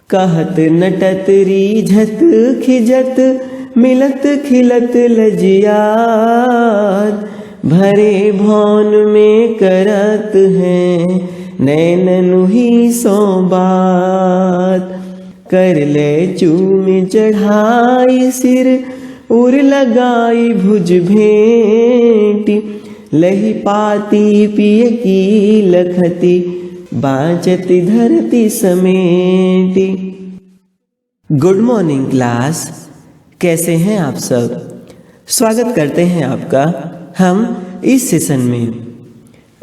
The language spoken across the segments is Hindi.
कहत नटत रीझत खिजत मिलत खिलत लजियात, भरे भौन में करत हैं नैननु ही सो बात। कर ले चूम चढ़ाई सिर उर लगाई भुज भेंटी, लही पाती पिय की लखती बाँचती धरती समेटी। गुड मॉर्निंग क्लास, कैसे हैं आप सब। स्वागत करते हैं आपका हम इस सेशन में।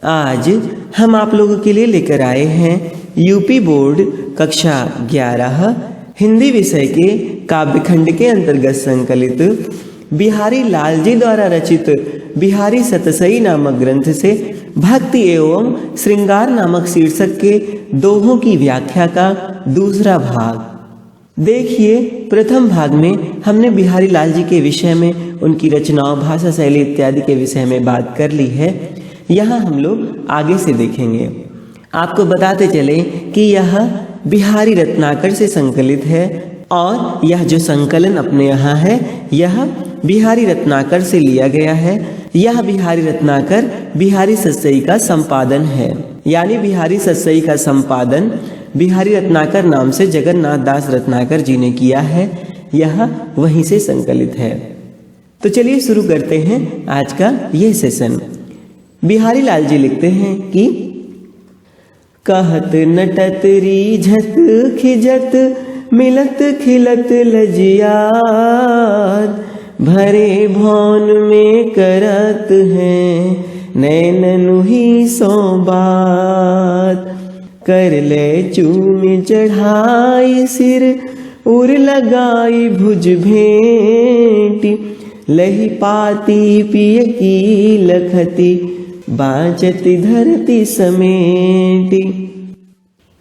आज हम आप लोगों के लिए लेकर आए हैं यूपी बोर्ड कक्षा 11 हिंदी विषय के काव्यखंड के अंतर्गत संकलित बिहारी लाल जी द्वारा रचित बिहारी सतसई नामक ग्रंथ से भक्ति एवं श्रृंगार नामक शीर्षक के दोहों की व्याख्या का दूसरा भाग। देखिए, प्रथम भाग में हमने बिहारी लाल जी के विषय में, उनकी रचनाओं, भाषा शैली इत्यादि के विषय में बात कर ली है। यहाँ हम लोग आगे से देखेंगे। आपको बताते चले कि यह बिहारी रत्नाकर से संकलित है और यह जो संकलन अपने यहाँ है यह बिहारी रत्नाकर से लिया गया है। यह बिहारी रत्नाकर बिहारी सतसई का संपादन है, यानी बिहारी सतसई का संपादन बिहारी रत्नाकर नाम से जगन्नाथ दास रत्नाकर जी ने किया है। यह वहीं से संकलित है। तो चलिए शुरू करते हैं आज का यह सेशन। बिहारी लाल जी लिखते हैं कि कहत नटत रीझत खिजत मिलत खिलत लजियात, भरे भौन में करत हैं नैननु ही सो बात। कर ले चूम चढ़ाई सिर उर लगाई भुज भेंटी, लही पाती पिय की लखती बाँचती धरती समेटी।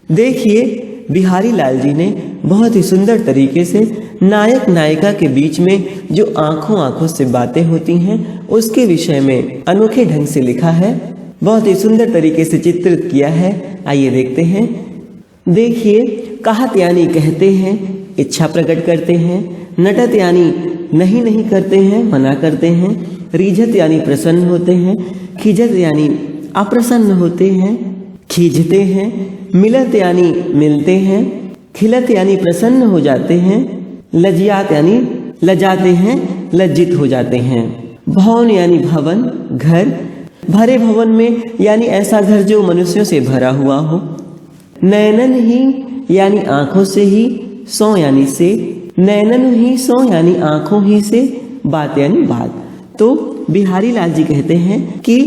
देखिए, बिहारी लाल जी ने बहुत ही सुंदर तरीके से नायक नायिका के बीच में जो आंखों आंखों से बातें होती हैं उसके विषय में अनोखे ढंग से लिखा है, बहुत ही सुंदर तरीके से चित्रित किया है। आइए देखते हैं। देखिए, कहत यानी कहते हैं, इच्छा प्रकट करते हैं। नटत यानी नहीं करते हैं, मना करते हैं। रीझत यानी प्रसन्न होते हैं। खिजत यानी अप्रसन्न होते हैं, खींचते हैं। मिलत यानी मिलते हैं। खिलत यानी प्रसन्न हो जाते हैं। लजियात यानी लजाते हैं, लज्जित हो जाते हैं। भवन यानी भवन, घर। भरे भवन में यानी ऐसा घर जो मनुष्यों से भरा हुआ हो। नैनन ही यानी आंखों से ही। सौ यानी से। नैनन ही सौ यानी आंखों ही से। बात यानी बात। तो बिहारी लाल जी कहते हैं कि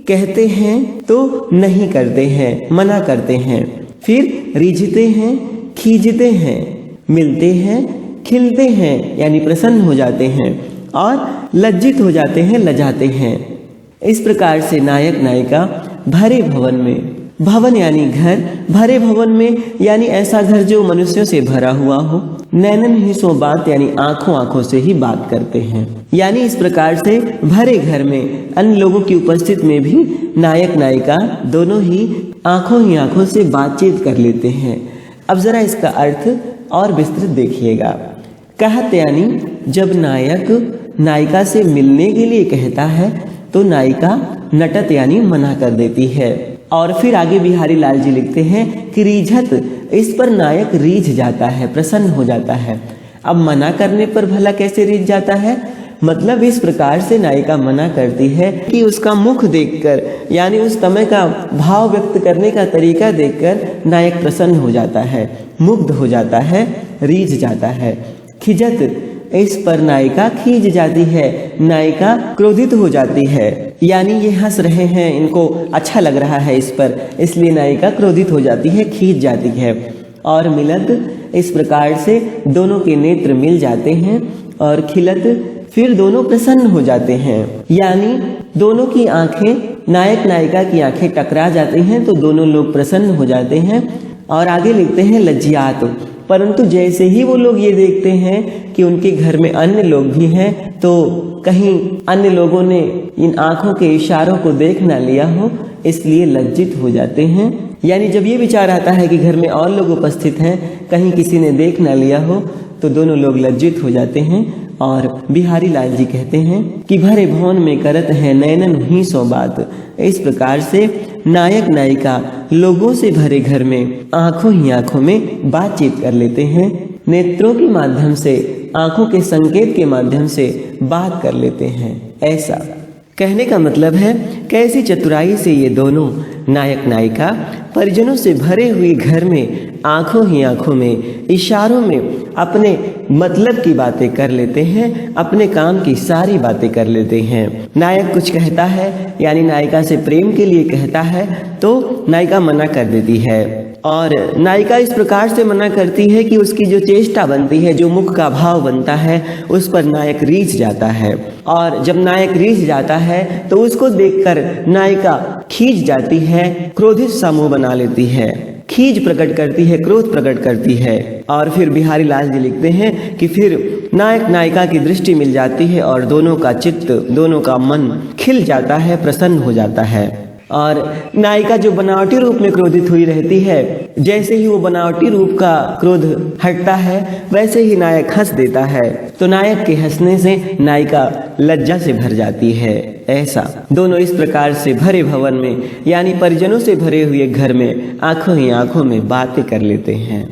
कहते हैं तो नहीं करते हैं, मना करते हैं। फिर रीझते हैं, खींचते हैं। मिलते हैं, खिलते हैं यानी प्रसन्न हो जाते हैं। और लज्जित हो जाते हैं, लजाते हैं। इस प्रकार से नायक नायिका भरे भवन में, भवन यानी घर, भरे भवन में यानी ऐसा घर जो मनुष्यों से भरा हुआ हो। नैनन ही सो बात यानी आंखों आंखों से ही बात करते हैं। यानी इस प्रकार से भरे घर में अन्य लोगों की उपस्थिति में भी नायक नायिका दोनों ही आंखों से बातचीत कर लेते हैं। अब जरा इसका अर्थ और विस्तृत देखिएगा। कहत यानी जब नायक नायिका से मिलने के लिए कहता है तो नायिका नटत यानी मना कर देती है। और फिर आगे बिहारी लाल जी लिखते हैं कि रीझत, इस पर नायक रीझ जाता है, प्रसन्न हो जाता है। अब मना करने पर भला कैसे रीझ जाता है? मतलब इस प्रकार से नायिका मना करती है कि उसका मुख देखकर, यानी उस समय का भाव व्यक्त करने का तरीका देखकर नायक प्रसन्न हो जाता है, मुग्ध हो जाता है, रीझ जाता है। खिजत, इस पर नायिका खींच जाती है, नायिका क्रोधित हो जाती है। यानी ये हंस रहे हैं, इनको अच्छा लग रहा है इस पर, इसलिए नायिका क्रोधित हो जाती है, खींच जाती है। और मिलत, इस प्रकार से दोनों के नेत्र मिल जाते हैं। और खिलत, फिर दोनों प्रसन्न हो जाते हैं, यानी दोनों की आंखें, नायक नायिका की आंखें टकरा जाती हैं तो दोनों लोग प्रसन्न हो जाते हैं। और आगे लिखते हैं लज्जियात, परंतु जैसे ही वो लोग ये देखते हैं कि उनके घर में अन्य लोग भी हैं तो कहीं अन्य लोगों ने इन आंखों के इशारों को देख ना लिया हो, इसलिए लज्जित हो जाते हैं, यानी जब ये विचार आता है कि घर में और लोग उपस्थित हैं, कहीं किसी ने देख ना लिया हो, तो दोनों लोग लज्जित हो जाते हैं और बिहारी लाल जी कहते हैं कि भरे भवन में करत है नैनन ही सो बात। इस प्रकार से नायक नायिका लोगों से भरे घर में आंखों ही आंखों में बातचीत कर लेते हैं, नेत्रों के माध्यम से, आंखों के संकेत के माध्यम से बात कर लेते हैं। ऐसा कहने का मतलब है कैसी चतुराई से ये दोनों नायक नायिका परिजनों से भरे हुए घर में आंखों ही आंखों में, इशारों में अपने मतलब की बातें कर लेते हैं, अपने काम की सारी बातें कर लेते हैं। नायक कुछ कहता है यानी नायिका से प्रेम के लिए कहता है तो नायिका मना कर देती है, और नायिका इस प्रकार से मना करती है कि उसकी जो चेष्टा बनती है, जो मुख का भाव बनता है, उस पर नायक रीझ जाता है। और जब नायक रीझ जाता है तो उसको देखकर नायिका खींच जाती है, क्रोधित सा मुंह बना लेती है, खीज प्रकट करती है, क्रोध प्रकट करती है। और फिर बिहारी लाल जी लिखते हैं कि फिर नायक नायिका की दृष्टि मिल जाती है और दोनों का चित्त, दोनों का मन खिल जाता है, प्रसन्न हो जाता है। और नायिका जो बनावटी रूप में क्रोधित हुई रहती है, जैसे ही वो बनावटी रूप का क्रोध हटता है वैसे ही नायक हंस देता है, तो नायक के हंसने से नायिका लज्जा से भर जाती है। ऐसा दोनों इस प्रकार से भरे भवन में यानी परिजनों से भरे हुए घर में आंखों ही आंखों में बातें कर लेते हैं।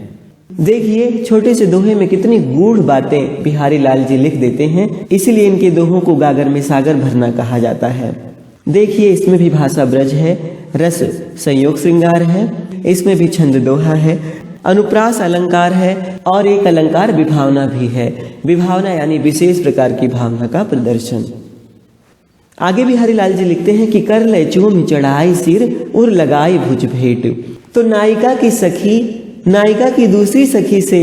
देखिए छोटे से दोहे में कितनी गूढ़ बातें बिहारी लाल जी लिख देते हैं, इसीलिए इनके दोहों को गागर में सागर भरना कहा जाता है। देखिए इसमें भी भाषा ब्रज है, रस संयोग श्रृंगार है, इसमें भी छंद दोहा है, अनुप्रास अलंकार है और एक अलंकार विभावना भी है। विभावना यानी विशेष प्रकार की भावना का प्रदर्शन। आगे बिहारी लाल जी लिखते हैं कि कर ले चूम चढ़ाई सिर उर लगाई भुज भेंट। तो नायिका की सखी नायिका की दूसरी सखी से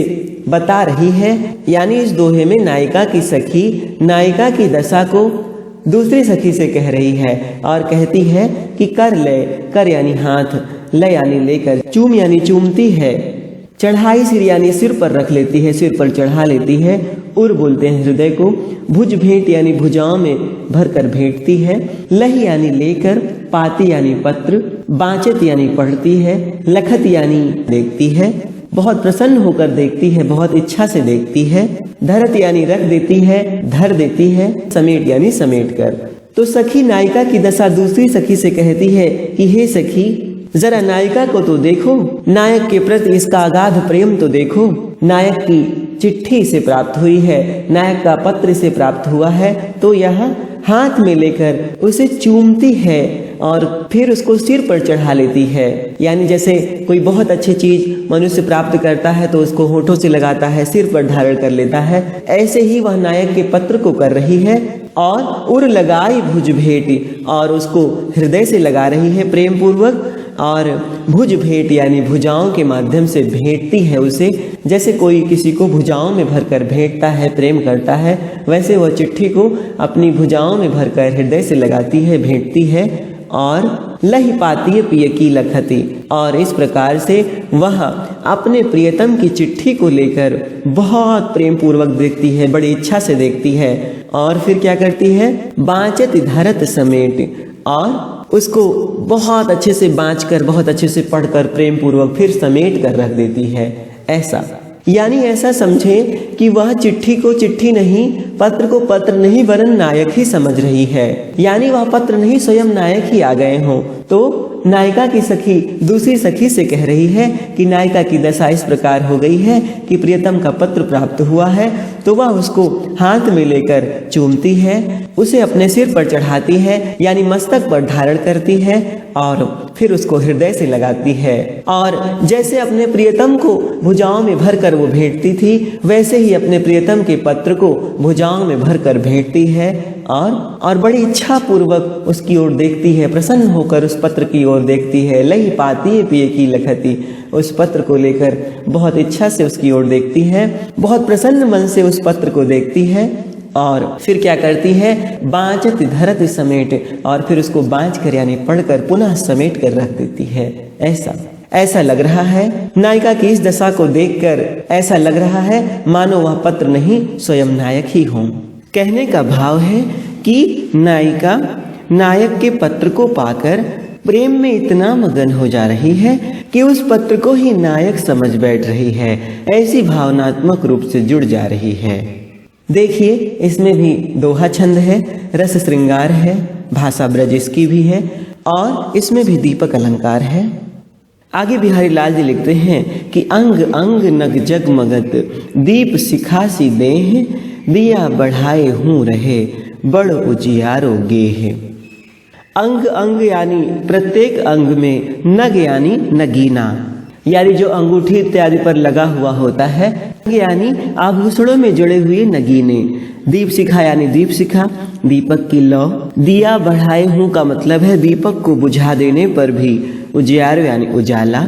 बता रही है, यानी इस दोहे में नायिका की सखी नायिका की दशा को दूसरी सखी से कह रही है और कहती है कि कर ले, कर यानी हाथ, ले यानी लेकर, चूम यानी चूमती है, चढ़ाई सिर यानी सिर पर रख लेती है, सिर पर चढ़ा लेती है, उर बोलते हैं हृदय को, भुज भेंट यानी भुजाओं में भरकर भेंटती है, लही यानी लेकर, पाती यानी पत्र, बाँचत यानी पढ़ती है, लखत यानी देखती है, बहुत प्रसन्न होकर देखती है, बहुत इच्छा से देखती है, धरत यानी रख देती है, धर देती है, समेट यानी समेट कर। तो सखी नायिका की दशा दूसरी सखी से कहती है कि हे सखी जरा नायिका को तो देखो, नायक के प्रति इसका अगाध प्रेम तो देखो। नायक की चिट्ठी से प्राप्त हुई है, नायक का पत्र से प्राप्त हुआ है, तो यह हाथ में लेकर उसे चूमती है और फिर उसको सिर पर चढ़ा लेती है। यानी जैसे कोई बहुत अच्छी चीज मनुष्य प्राप्त करता है तो उसको होठों से लगाता है, सिर पर धारण कर लेता है, ऐसे ही वह नायक के पत्र को कर रही है और उर लगाई भुज भेंट, और उसको हृदय से लगा रही है प्रेम पूर्वक, और भुज भेंट यानी भुजाओं के माध्यम से भेंटती है उसे। जैसे कोई किसी को भुजाओं में भरकर भेंटता है, प्रेम करता है, वैसे वह चिट्ठी को अपनी भुजाओं में भरकर हृदय से लगाती है, भेंटती है और लही पाती है पिय की लखती। और इस प्रकार से वह अपने प्रियतम की चिट्ठी को लेकर बहुत प्रेम पूर्वक देखती है, बड़ी इच्छा से देखती है, और फिर क्या करती है, बाँचत धरत समेट, और उसको बहुत अच्छे से बाँच कर, बहुत अच्छे से पढ़कर प्रेम पूर्वक फिर समेट कर रख देती है। ऐसा यानी ऐसा समझें कि वह चिट्ठी को चिट्ठी नहीं, पत्र को पत्र नहीं, वरन नायक ही समझ रही है। यानी वह पत्र नहीं, स्वयं नायक ही आ गए हों। तो नायिका की सखी दूसरी सखी से कह रही है कि नायिका की दशा इस प्रकार हो गई है कि प्रियतम का पत्र प्राप्त हुआ है, तो वह उसको हाथ में लेकर चूमती है, उसे अपने सिर पर चढ़ाती है यानी मस्तक पर धारण करती है, और फिर उसको हृदय से लगाती है। और जैसे अपने प्रियतम को भुजाओं में भरकर वो भेंटती थी, वैसे ही अपने प्रियतम के पत्र को भुजाओं में भरकर भेंटती है और बड़ी इच्छा पूर्वक उसकी ओर देखती है, प्रसन्न होकर उस पत्र की ओर देखती है। लही पाती है पिय की लखती, उस पत्र को लेकर बहुत इच्छा से उसकी ओर देखती है, बहुत प्रसन्न मन से उस पत्र को देखती है, और फिर क्या करती है, बाँचत धरत समेट, और फिर उसको बाँच कर यानी पढ़कर पुनः समेट कर रख देती है। ऐसा लग रहा है नायिका की इस दशा को देखकर, ऐसा लग रहा है मानो वह पत्र नहीं स्वयं नायक ही हों। कहने का भाव है कि नायिका नायक के पत्र को पाकर प्रेम में इतना मगन हो जा रही है कि उस पत्र को ही नायक समझ बैठ रही है, ऐसी भावनात्मक रूप से जुड़ जा रही है। देखिए इसमें भी दोहा छंद है, रस श्रृंगार है, भाषा ब्रज इसकी भी है और इसमें भी दीपक अलंकार है। आगे बिहारी लाल जी लिखते हैं कि अंग अंग नग जगमगत दीप सिखासी देह, दिया बढ़ाए हूँ रहे बड़ उजियारो गेह। अंग अंग यानी प्रत्येक अंग में, नग यानी नगीना यानी जो अंगूठी इत्यादि पर लगा हुआ होता है, यानी आभूषणों में जुड़े हुए नगीने। दीप शिखा यानी दीप शिखा, दीपक की लौ। दिया बढ़ाए हूँ का मतलब है दीपक को बुझा देने पर भी। उजियार यानी उजाला।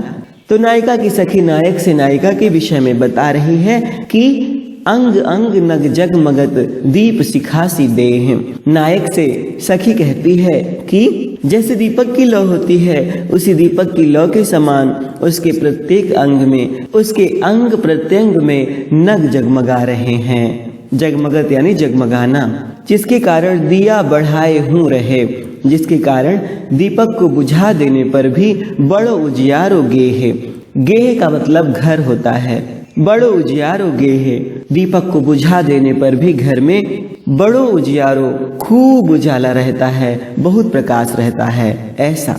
तो नायिका की सखी नायक से नायिका के विषय में बता रही है कि अंग अंग नग जगमगत दीप सिखासी देह। नायक से सखी कहती है कि जैसे दीपक की लौ होती है, उसी दीपक की लौ के समान उसके प्रत्येक अंग में, उसके अंग प्रत्यंग में नग जगमगा रहे हैं। जगमगत यानी जगमगाना, जिसके कारण दिया बढ़ाए हूँ रहे, जिसके कारण दीपक को बुझा देने पर भी बड़ो उजियारो गेह। गेह का मतलब घर होता है। बड़ो उजियारो गेह, दीपक को बुझा देने पर भी घर में बड़ो उजियारो, खूब उजाला रहता है, बहुत प्रकाश रहता है, ऐसा।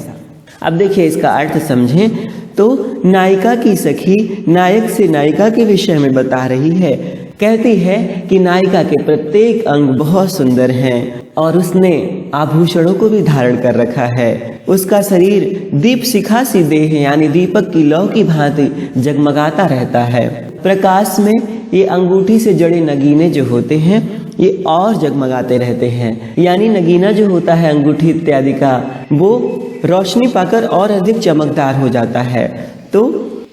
अब देखिए इसका अर्थ समझें तो नायिका की सखी नायक से नायिका के विषय में बता रही है। कहती है कि नायिका के प्रत्येक अंग बहुत सुंदर हैं और उसने आभूषणों को भी धारण कर रखा है। उसका शरीर दीप शिखा सी देह यानी दीपक की लौ की भांति जगमगाता रहता है। प्रकाश में ये अंगूठी से जड़े नगीने जो होते हैं ये और जगमगाते रहते हैं। यानी नगीना जो होता है अंगूठी इत्यादि का, वो रोशनी पाकर और अधिक चमकदार हो जाता है। तो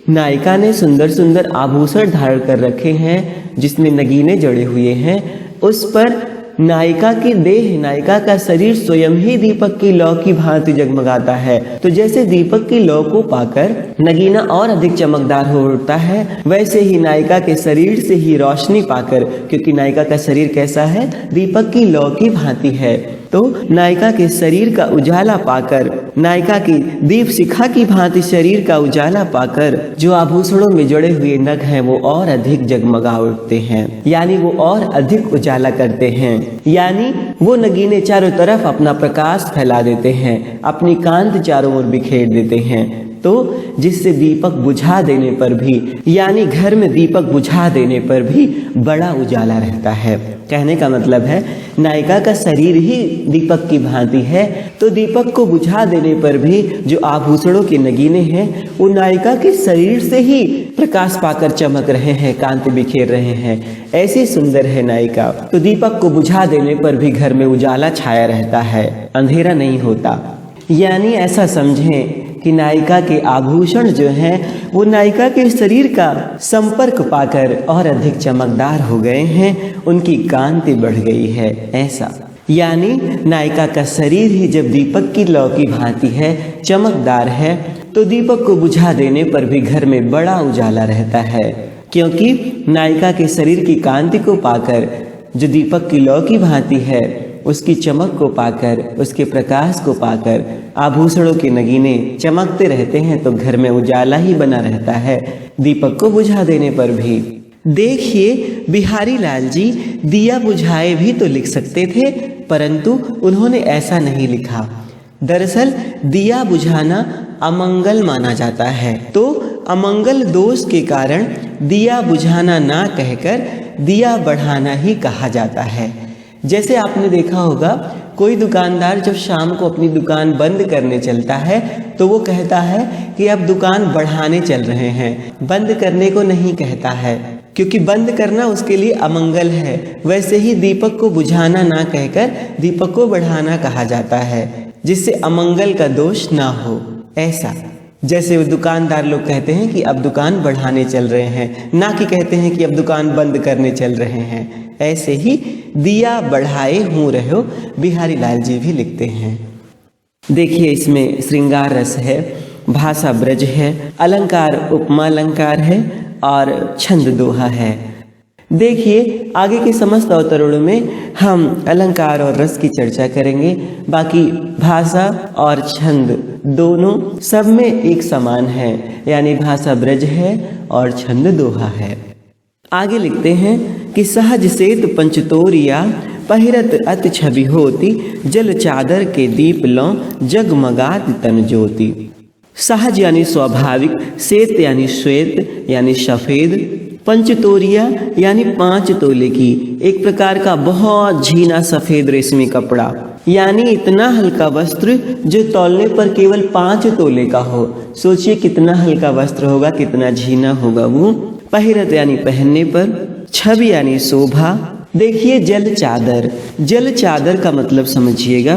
नायिका ने सुंदर सुंदर आभूषण धारण कर रखे हैं जिसमें नगीने जड़े हुए हैं। उस पर नायिका की देह, नायिका का शरीर स्वयं ही दीपक की लौ की भांति जगमगाता है। तो जैसे दीपक की लौ को पाकर नगीना और अधिक चमकदार हो उठता है, वैसे ही नायिका के शरीर से ही रोशनी पाकर, क्योंकि नायिका का शरीर कैसा है, दीपक की लौ की भांति है, तो नायिका के शरीर का उजाला पाकर, नायिका की दीप शिखा की भांति शरीर का उजाला पाकर जो आभूषणों में जड़े हुए नग हैं वो और अधिक जगमगा उठते हैं, यानी वो और अधिक उजाला करते हैं। यानी वो नगीने चारों तरफ अपना प्रकाश फैला देते हैं, अपनी कांति चारों ओर बिखेर देते हैं। तो जिससे दीपक बुझा देने पर भी, यानी घर में दीपक बुझा देने पर भी बड़ा उजाला रहता है। कहने का मतलब है नायिका का शरीर ही दीपक की भांति है, तो दीपक को बुझा देने पर भी जो आभूषणों के नगीने हैं वो नायिका के शरीर से ही प्रकाश पाकर चमक रहे हैं, कांति बिखेर रहे हैं। ऐसी सुंदर है नायिका। तो दीपक को बुझा देने पर भी घर में उजाला छाया रहता है, अंधेरा नहीं होता। यानी ऐसा समझें कि नायिका के आभूषण जो हैं वो नायिका के शरीर का संपर्क पाकर और अधिक चमकदार हो गए हैं, उनकी कांति बढ़ गई है, ऐसा। यानी नायिका का शरीर ही जब दीपक की लौ की भांति है, चमकदार है, तो दीपक को बुझा देने पर भी घर में बड़ा उजाला रहता है, क्योंकि नायिका के शरीर की कांति को पाकर जो दीपक की लौ की भांति है, उसकी चमक को पाकर, उसके प्रकाश को पाकर आभूषणों के नगीने चमकते रहते हैं, तो घर में उजाला ही बना रहता है दीपक को बुझा देने पर भी। देखिए बिहारी लाल जी दिया बुझाए भी तो लिख सकते थे, परंतु उन्होंने ऐसा नहीं लिखा। दरअसल दिया बुझाना अमंगल माना जाता है, तो अमंगल दोष के कारण दिया बुझाना ना कहकर दिया बढ़ाना ही कहा जाता है। जैसे आपने देखा होगा कोई दुकानदार जब शाम को अपनी दुकान बंद करने चलता है तो वो कहता है कि अब दुकान बढ़ाने चल रहे हैं, बंद करने को नहीं कहता है, क्योंकि बंद करना उसके लिए अमंगल है। वैसे ही दीपक को बुझाना ना कहकर दीपक को बढ़ाना कहा जाता है, जिससे अमंगल का दोष ना हो, ऐसा। जैसे वो दुकानदार लोग कहते हैं कि अब दुकान बढ़ाने चल रहे हैं, ना कि कहते हैं कि अब दुकान बंद करने चल रहे हैं। ऐसे ही दिया बढ़ाए हूँ रहो बिहारी लाल जी भी लिखते हैं। देखिए इसमें श्रृंगार रस है, भाषा ब्रज है, अलंकार उपमा अलंकार है और छंद दोहा है। देखिए आगे के समस्त अवतरणों में हम अलंकार और रस की चर्चा करेंगे, बाकी भाषा और छंद दोनों सब में एक समान है, यानी भाषा ब्रज है और छंद दोहा है। आगे लिखते हैं कि सहज सेत पंचतोरिया पहिरत अति छवि होती, जल चादर के दीप लो जगमगात तन ज्योति। सहज यानी स्वाभाविक, श्वेत यानी श्वेत यानी सफेद, पंचतोरिया यानी 5 तोले की, एक प्रकार का बहुत झीना सफेद रेशमी कपड़ा, यानी इतना हल्का वस्त्र जो तौलने पर केवल 5 तोले का हो। सोचिए कितना हल्का वस्त्र होगा, कितना झीना होगा वो। पहिरत यानी पहनने पर, छवि यानी शोभा। देखिए जल चादर, जल चादर का मतलब समझिएगा।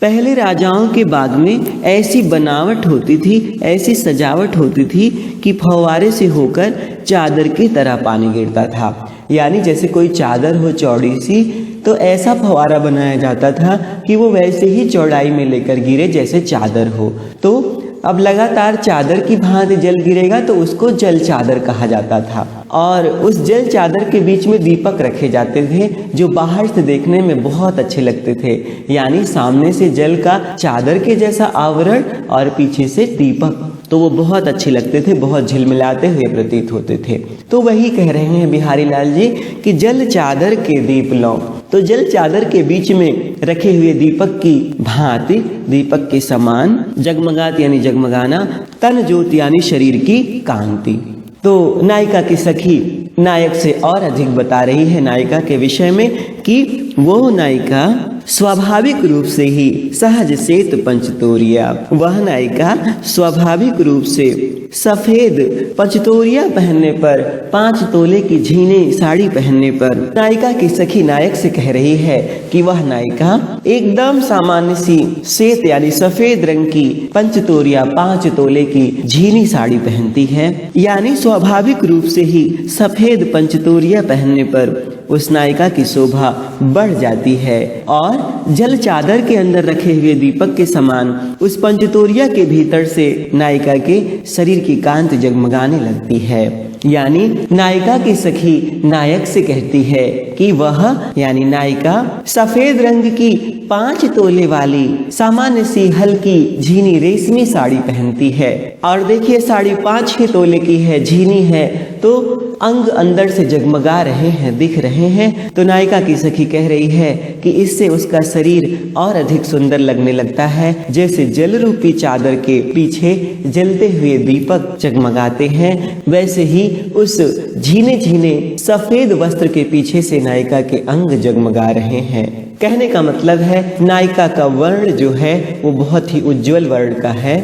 पहले राजाओं के बाग में ऐसी बनावट होती थी, ऐसी सजावट होती थी कि फव्वारे से होकर चादर की तरह पानी गिरता था। यानी जैसे कोई चादर हो चौड़ी सी, तो ऐसा फव्वारा बनाया जाता था कि वो वैसे ही चौड़ाई में लेकर गिरे जैसे चादर हो। तो अब लगातार चादर की भांति जल गिरेगा तो उसको जल चादर कहा जाता था। और उस जल चादर के बीच में दीपक रखे जाते थे जो बाहर से देखने में बहुत अच्छे लगते थे, यानी सामने से जल का चादर के जैसा आवरण और पीछे से दीपक, तो वो बहुत अच्छे लगते थे, बहुत झिलमिलाते हुए प्रतीत होते थे। तो वही कह रहे हैं बिहारी लाल जी कि जल चादर के दीप लो, तो जल चादर के बीच में रखे हुए दीपक की भांति, दीपक के समान, जगमगात यानी जगमगाना, तन ज्योति यानी शरीर की कांति। तो नायिका की सखी नायक से और अधिक बता रही है नायिका के विषय में कि वो नायिका स्वाभाविक रूप से ही सहज सेत पंचतोरिया, वह नायिका स्वाभाविक रूप से सफेद पंचतोरिया पहनने पर, 5 तोले की झीने साड़ी पहनने पर नायिका की सखी नायक से कह रही है कि वह नायिका एकदम सामान्य सी श्वेत यानी सफेद रंग की पंचतोरिया 5 तोले की झीनी साड़ी पहनती है। यानी स्वाभाविक रूप से ही सफेद पंचतोरिया पहनने पर उस नायिका की शोभा बढ़ जाती है और जल चादर के अंदर रखे हुए दीपक के समान उस पंचतोरिया के भीतर से नायिका के शरीर की कांति जगमगाने लगती है। यानी नायिका की सखी नायक से कहती है कि वह यानी नायिका सफेद रंग की 5 तोले वाली सामान्य सी हल्की झीनी रेशमी साड़ी पहनती है। और देखिए साड़ी 5 ही तोले की है, झीनी है, तो अंग अंदर से जगमगा रहे हैं, दिख रहे हैं। तो नायिका की सखी कह रही है कि इससे उसका शरीर और अधिक सुंदर लगने लगता है, जैसे जल रूपी चादर के पीछे जलते हुए दीपक जगमगाते हैं, वैसे ही उस झीने झीने सफेद वस्त्र के पीछे से नायिका के अंग जगमगा रहे हैं। कहने का मतलब है नायिका का वर्ण जो है वो बहुत ही उज्जवल वर्ण का है।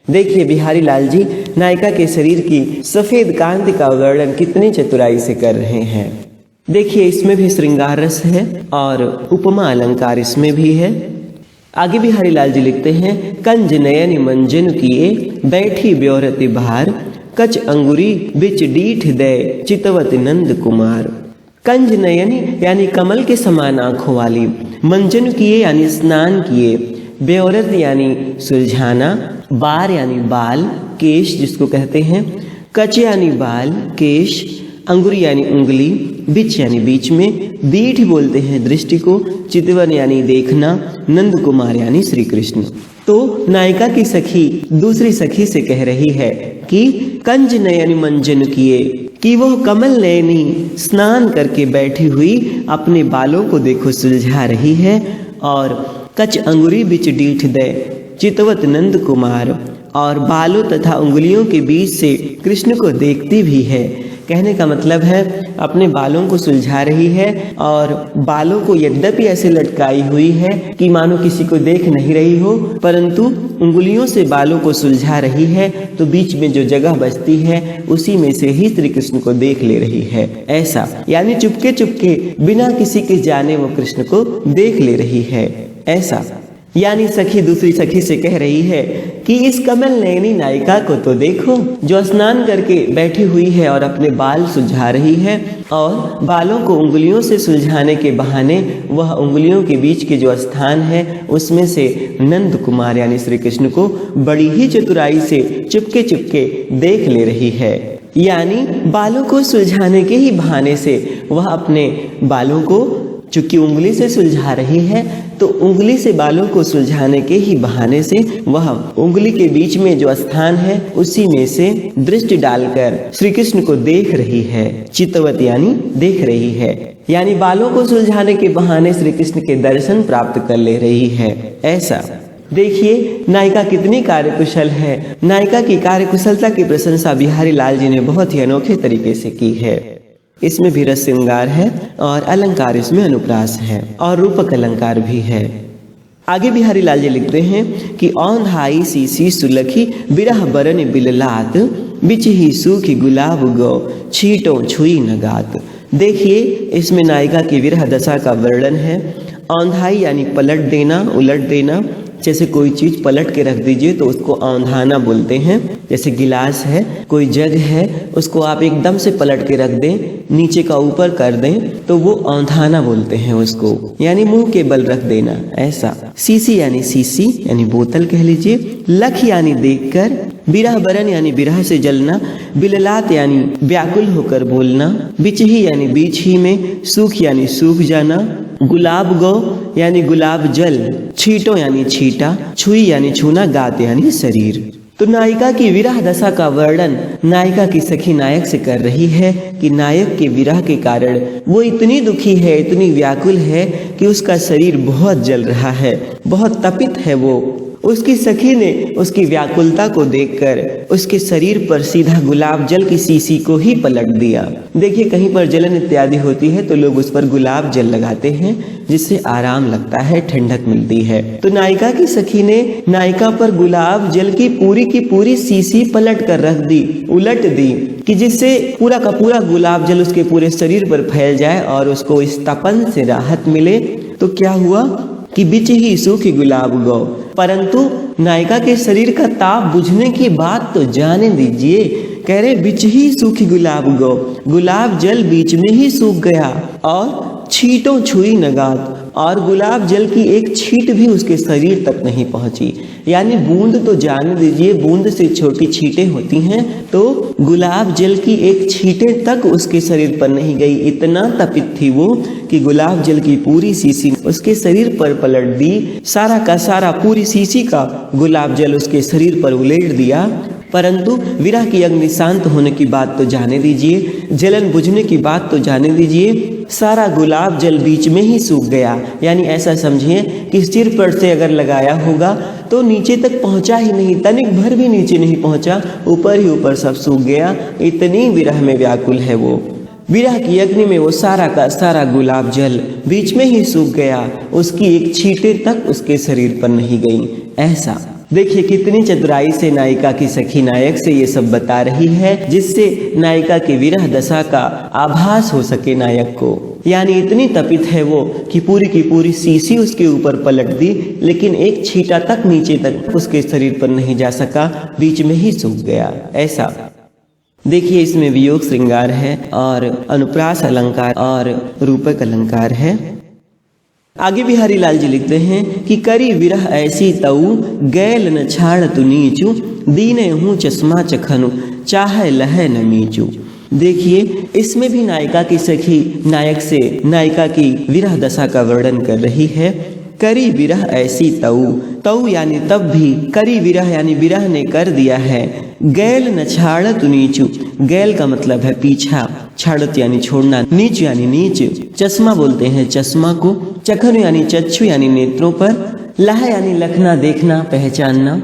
देखिए बिहारी लाल जी नायिका के शरीर की सफेद कांति का वर्णन कितनी चतुराई से कर रहे हैं। देखिए इसमें भी श्रृंगार रस है और उपमा अलंकार इसमें भी है। आगे बिहारी लाल जी लिखते हैं, कंज नयन मंजन किए बैठी ब्योरति भार, कच अंगुरी बिच डीठ दे चितवत नंद कुमार। कंज नयन यानी कमल के समान आंखों वाली, मंजन किए यानी स्नान किए, ब्योरत यानी सुलझाना, बार यानी बाल, केश जिसको कहते हैं, कच यानी बाल, केश, अंगुरी यानी उंगली, बिच यानी बीच में, दीठ बोलते हैं दृष्टि को, चितवन यानी देखना, नंद कुमार यानी श्री कृष्ण। तो नायिका की सखी दूसरी सखी से कह रही है कि कंज नयन मंजन किए, कि वह कमल नयनी स्नान करके बैठी हुई अपने बालों को देखो सुलझा रही है, और कच अंगुरी बिच डीठ दे चितवत नंद कुमार, और बालों तथा उंगलियों के बीच से कृष्ण को देखती भी है। कहने का मतलब है अपने बालों को सुलझा रही है और बालों को यद्यपि ऐसे लटकाई हुई है कि मानो किसी को देख नहीं रही हो, परंतु उंगलियों से बालों को सुलझा रही है तो बीच में जो जगह बचती है उसी में से ही श्री कृष्ण को देख ले रही है। ऐसा यानी चुपके चुपके बिना किसी के जाने वो कृष्ण को देख ले रही है। ऐसा यानी सखी दूसरी सखी से कह रही है कि इस कमल नयनी नायिका को तो देखो जो स्नान करके बैठी हुई है और अपने बाल सुलझा रही है, और बालों को उंगलियों से सुलझाने के बहाने वह उंगलियों के बीच के जो स्थान है उसमें से नंद कुमार यानी श्री कृष्ण को बड़ी ही चतुराई से चुपके चुपके देख ले रही है। यानी बालों को सुलझाने के ही बहाने से वह अपने बालों को चूंकि उंगली से सुलझा रही है तो उंगली से बालों को सुलझाने के ही बहाने से वह उंगली के बीच में जो स्थान है उसी में से दृष्टि डालकर श्री कृष्ण को देख रही है। चितवत यानी देख रही है, यानी बालों को सुलझाने के बहाने श्री कृष्ण के दर्शन प्राप्त कर ले रही है। ऐसा देखिए नायिका कितनी कार्यकुशल है। नायिका की कार्यकुशलता की प्रशंसा बिहारी लाल जी ने बहुत ही अनोखे तरीके से की है। इसमें भी रस श्रृंगार है और अलंकार इसमें अनुप्रास है और रूपक अलंकार भी है। आगे बिहारी लाल जी लिखते हैं कि औंधाई सीसी सुलखी बिरह बरन बिललात बिच ही सूखी गुलाब गो छीटों छुई नगात। देखिए इसमें नायिका की विरह दशा का वर्णन है। औंधाई यानी पलट देना, उलट देना। जैसे कोई चीज पलट के रख दीजिए तो उसको औंधाना बोलते हैं। जैसे गिलास है, कोई जग है, उसको आप एकदम से पलट के रख दें, नीचे का ऊपर कर दें तो वो औंधाना बोलते हैं उसको, यानी मुंह के बल रख देना। ऐसा सीसी यानी सीसी यानी बोतल कह लीजिए। लख यानी देखकर। बिरह बरन यानी बिरह से जलना। बिललात यानी व्याकुल होकर बोलना। बिच ही यानी बीच ही में। सूख यानी सूख जाना। गुलाब गो यानी गुलाब जल। छीटो यानी छीटा। छुई यानी छूना। गात यानी शरीर। तो नायिका की विरह दशा का वर्णन नायिका की सखी नायक से कर रही है कि नायक के विरह के कारण वो इतनी दुखी है, इतनी व्याकुल है कि उसका शरीर बहुत जल रहा है, बहुत तपित है वो। उसकी सखी ने उसकी व्याकुलता को देखकर उसके शरीर पर सीधा गुलाब जल की सीसी को ही पलट दिया। देखिए कहीं पर जलन इत्यादि होती है तो लोग उस पर गुलाब जल लगाते हैं जिससे आराम लगता है, ठंडक मिलती है। तो नायिका की सखी ने नायिका पर गुलाब जल की पूरी सीसी पलट कर रख दी, उलट दी, कि जिससे पूरा का पूरा गुलाब जल उसके पूरे शरीर पर फैल जाए और उसको इस तपन से राहत मिले। तो क्या हुआ कि बिच ही सूखी गुलाब गो। परंतु नायिका के शरीर का ताप बुझने की बात तो जाने दीजिए। कह रहे बिच ही सूखी गुलाब गो, गुलाब जल बीच में ही सूख गया और छीटों छुई नगात, और गुलाब जल की एक छींट भी उसके शरीर तक नहीं पहुंची। यानी बूंद तो जाने दीजिए, बूंद से छोटी छींटें होती हैं, तो गुलाब जल की एक छींटें तक उसके शरीर पर नहीं गई। इतना तपित थी वो कि गुलाब जल की पूरी सीसी उसके शरीर पर पलट दी। सारा का सारा पूरी सीसी का गुलाब जल उसके शरीर पर उलेट दिया। परंतु विरह की अग्नि शांत होने की बात तो जाने दीजिए, जलन बुझने की बात तो जाने दीजिए, सारा गुलाब जल बीच में ही सूख गया। यानी ऐसा समझिए कि सिर पर से अगर लगाया होगा तो नीचे तक पहुंचा ही नहीं, तनिक भर भी नीचे नहीं पहुंचा, ऊपर ही ऊपर सब सूख गया। इतनी विरह में व्याकुल है वो। विरह की अग्नि में वो सारा का सारा गुलाब जल बीच में ही सूख गया, उसकी एक छींटे तक उसके शरीर पर नहीं गई। ऐसा देखिए कितनी चतुराई से नायिका की सखी नायक से ये सब बता रही है, जिससे नायिका की विरह दशा का आभास हो सके नायक को। यानी इतनी तपित है वो कि पूरी की पूरी सीसी उसके ऊपर पलट दी, लेकिन एक छींटा तक नीचे तक उसके शरीर पर नहीं जा सका, बीच में ही सूख गया। ऐसा देखिए इसमें वियोग श्रृंगार है और अनुप्रास अलंकार और रूपक अलंकार है। आगे बिहारी लाल जी लिखते हैं कि करी विरह ऐसी तऊ गैल न छाड़ तु नीचू दीने हूँ चश्मा चखनु चाहे लह न मीचू। देखिए इसमें भी नायिका की सखी नायक से नायिका की विरह दशा का वर्णन कर रही है। करी विरह ऐसी तऊ, तऊ यानी तब भी, करी विरह यानी विरह ने कर दिया है। गैल न छाड़त नीचू, गैल का मतलब है पीछा, छाड़त यानी छोड़ना, नीच यानी नीच, चश्मा बोलते हैं चश्मा को, चखन यानी चक्षु यानी नेत्रों पर, लह यानी लखना देखना पहचानना,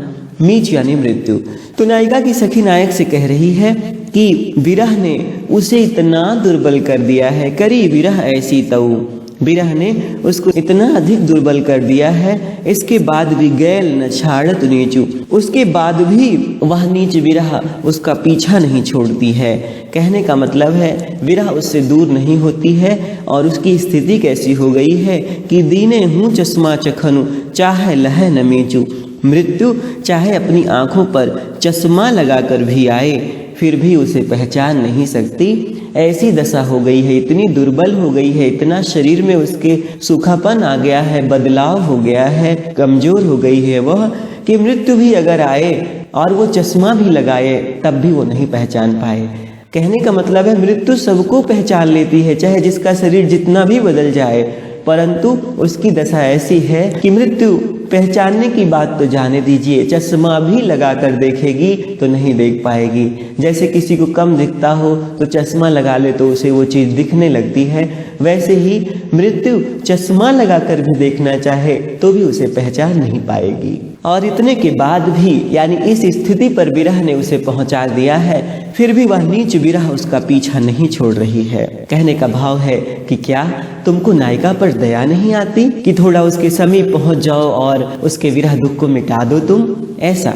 मीच यानी मृत्यु। तो नायिका की सखी नायक से कह रही है कि विरह ने उसे इतना दुर्बल कर दिया है। करी विरह ऐसी तऊ, विरह ने उसको इतना अधिक दुर्बल कर दिया है। इसके बाद भी गैल न छाड़त नीचू, उसके बाद भी वह नीच विरह उसका पीछा नहीं छोड़ती है। कहने का मतलब है विरह उससे दूर नहीं होती है और उसकी स्थिति कैसी हो गई है कि दीने हूँ चश्मा चखनु चाहे लह न मीचू, मृत्यु चाहे अपनी आंखों पर चश्मा लगाकर भी आए फिर भी उसे पहचान नहीं सकती। ऐसी दशा हो गई है, इतनी दुर्बल हो गई है, इतना शरीर में उसके सूखापन आ गया है, बदलाव हो गया है, कमजोर हो गई है वह, कि मृत्यु भी अगर आए और वो चश्मा भी लगाए तब भी वो नहीं पहचान पाए। कहने का मतलब है मृत्यु सबको पहचान लेती है, चाहे जिसका शरीर जितना भी बदल जाए, परंतु उसकी दशा ऐसी है कि मृत्यु पहचानने की बात तो जाने दीजिए, चश्मा भी लगाकर देखेगी तो नहीं देख पाएगी। जैसे किसी को कम दिखता हो तो चश्मा लगा ले तो उसे वो चीज़ दिखने लगती है, वैसे ही मृत्यु चश्मा लगाकर भी देखना चाहे तो भी उसे पहचान नहीं पाएगी। और इतने के बाद भी यानी इस स्थिति पर विरह ने उसे पहुंचा दिया है, फिर भी वह नीच विरह उसका पीछा नहीं छोड़ रही है। कहने का भाव है कि क्या तुमको नायिका पर दया नहीं आती कि थोड़ा उसके समीप पहुंच जाओ और उसके विरह दुख को मिटा दो तुम? ऐसा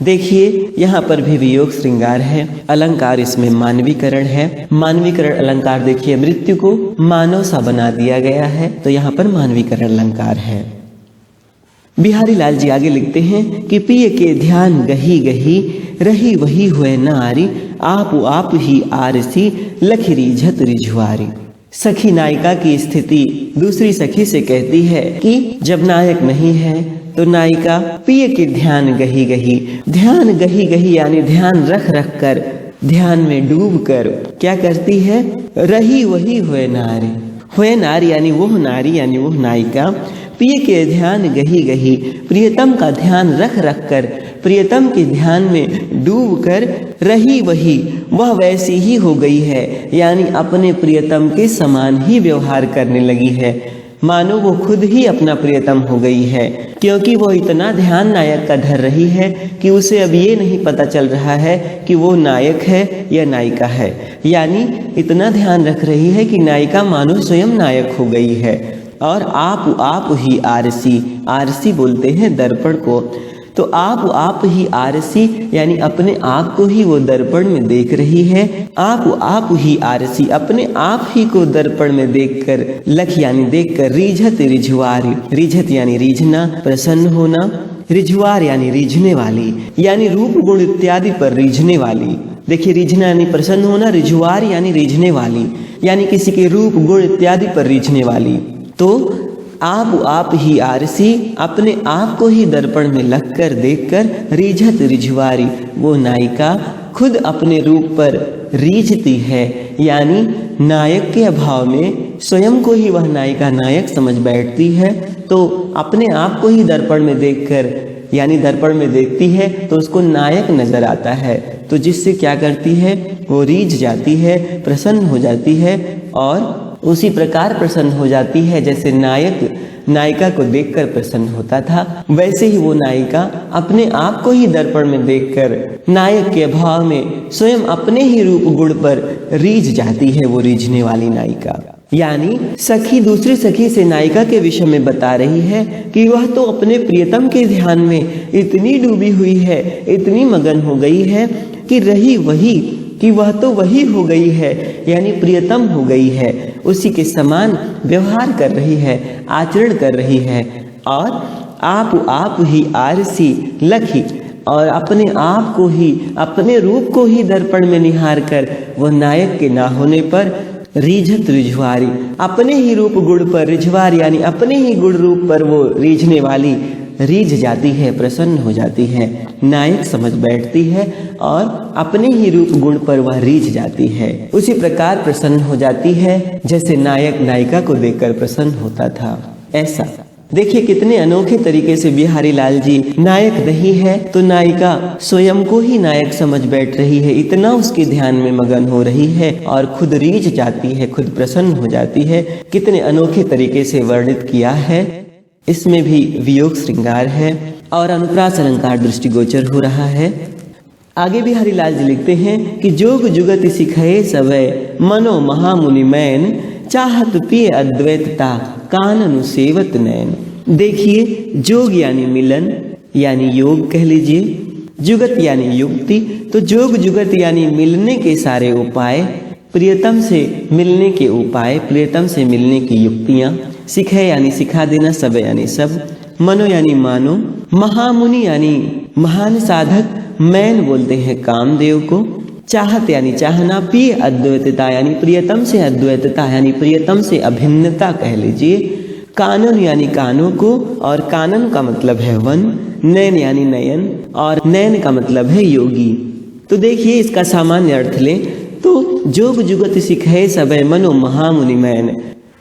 देखिए, यहाँ पर भी वियोग श्रृंगार है, अलंकार इसमें मानवीकरण है। मानवीकरण अलंकार देखिए, मृत्यु को मानव सा बना दिया गया है, तो यहाँ पर मानवीकरण अलंकार है। बिहारी लाल जी आगे लिखते हैं कि पिय के ध्यान गही गही, रही वही हुए नारी, आप ही आरसी, लखी रिझत रिझुआरी। सखी नायिका की स्थिति दूसरी सखी से कहती है कि जब नायक नहीं है तो नायिका पिय के ध्यान गही गही, ध्यान गही गही यानी ध्यान रख रख कर, ध्यान में डूब कर क्या करती है? रही वही हुए नारी, हुए नारी यानी वह नारी यानी वह नायिका प्रिय के ध्यान गही गही, प्रियतम का ध्यान रख रख कर, प्रियतम के ध्यान में डूब कर रही वही, वह वैसी ही हो गई है, यानी अपने प्रियतम के समान ही व्यवहार करने लगी है, मानो वो खुद ही अपना प्रियतम हो गई है, क्योंकि वो इतना ध्यान नायक का धर रही है कि उसे अब ये नहीं पता चल रहा है कि वो नायक है या नायिका है। यानी इतना ध्यान रख रही है कि नायिका मानो स्वयं नायक हो गई है। और आप ही आरसी, आरसी बोलते हैं दर्पण को, तो आप ही आरसी यानी अपने आप को ही वो दर्पण में देख रही है। आप ही आरसी अपने आप ही को दर्पण में देखकर, लख यानी देखकर, रिझत रिझुआरी, रिझत यानी रिझना, प्रसन्न होना, रिझुआर यानी रिझने वाली, यानी रूप गुण इत्यादि पर रिझने वाली। देखिए, रिझना यानी प्रसन्न होना, रिझुआर यानी रिझने वाली, यानी किसी के रूप गुण इत्यादि पर रिझने वाली। तो आप ही आरसी अपने आप को ही दर्पण में लगकर देखकर, रिझत रिझुआरी, वो नायिका खुद अपने रूप पर रीझती है, यानी नायक के अभाव में स्वयं को ही वह नायिका नायक समझ बैठती है। तो अपने आप को ही दर्पण में देखकर यानी दर्पण में देखती है तो उसको नायक नजर आता है, तो जिससे क्या करती है, वो रीझ जाती है, प्रसन्न हो जाती है, और उसी प्रकार प्रसन्न हो जाती है जैसे नायक नायिका को देखकर प्रसन्न होता था, वैसे ही वो नायिका अपने आप को ही दर्पण में देखकर नायक के अभाव में स्वयं अपने ही रूप गुण पर रीझ जाती है, वो रीझने वाली नायिका। यानी सखी दूसरी सखी से नायिका के विषय में बता रही है कि वह तो अपने प्रियतम के ध्यान में इतनी डूबी हुई है, इतनी मगन हो गई है कि रही वही, कि वह तो वही हो गई है, यानी प्रियतम हो गई है, उसी के समान व्यवहार कर रही है, आचरण कर रही है। और आप ही आरसी लखी, और अपने आप को ही, अपने रूप को ही दर्पण में निहार कर वह नायक के ना होने पर रीझत रिझुआरी, अपने ही रूप गुण पर रिझवार यानी अपने ही गुण रूप पर वो रीझने वाली रीझ जाती है, प्रसन्न हो जाती है, नायक समझ बैठती है और अपने ही रूप गुण पर वह रीझ जाती है। उसी प्रकार प्रसन्न हो जाती है जैसे नायक नायिका को देखकर प्रसन्न होता था। ऐसा देखिए कितने अनोखे तरीके से बिहारी लाल जी, नायक नहीं है तो नायिका स्वयं को ही नायक समझ बैठ रही है, इतना उसके ध्यान में मगन हो रही है और खुद रीझ जाती है, खुद प्रसन्न हो जाती है। कितने अनोखे तरीके से वर्णित किया है। इसमें भी वियोग श्रृंगार है और अनुप्रास अलंकार दृष्टिगोचर हो रहा है। आगे बिहारी लाल जी लिखते हैं कि जोग जुगत सिखये सवय, मनो महामुनि मैन, चाहत पिय अद्वैतता, कानन सेवत नैन। देखिए, जोग यानी मिलन यानी योग कह लीजिए, जुगत यानी युक्ति, तो जोग जुगत यानी मिलने के सारे उपाय, प्रियतम से मिलने के उपाय, प्रियतम से मिलने की युक्तियाँ, सिखे यानी सिखा देना, सब यानी सब, मनो यानी मानो, महामुनि यानी महान साधक, मैन बोलते हैं कामदेव को, चाहत यानी चाहना, प्रिय अद्वैतता यानी प्रियतम से अद्वैतता यानी प्रियतम से अभिन्नता कह लीजिए, कानन यानी कानों को, और कानन का मतलब है वन, नैन यानी नयन, और नैन का मतलब है योगी। तो देखिए इसका सामान्य अर्थ लें तो जोग जुगत सिखे सबे मनो महामुनि मैन,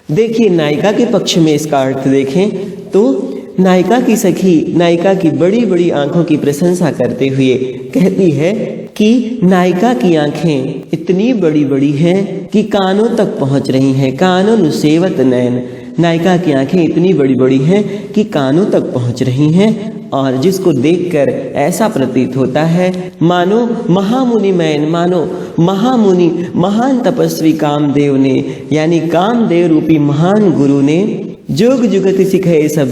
देखिए नायिका के पक्ष में इसका अर्थ देखें तो नायिका की सखी नायिका की बड़ी बड़ी आंखों की प्रशंसा करते हुए कहती है कि नायिका की आंखें इतनी बड़ी बड़ी हैं कि कानों तक पहुंच रही हैं। कानों सेवत नयन, नायिका की आंखें इतनी बड़ी बड़ी हैं कि कानों तक पहुंच रही हैं और जिसको देखकर ऐसा प्रतीत होता है मानो महामुनि मैन, मानो महामुनि महान तपस्वी कामदेव ने यानी कामदेव रूपी महान गुरु ने जोग जुगत सिखाए सब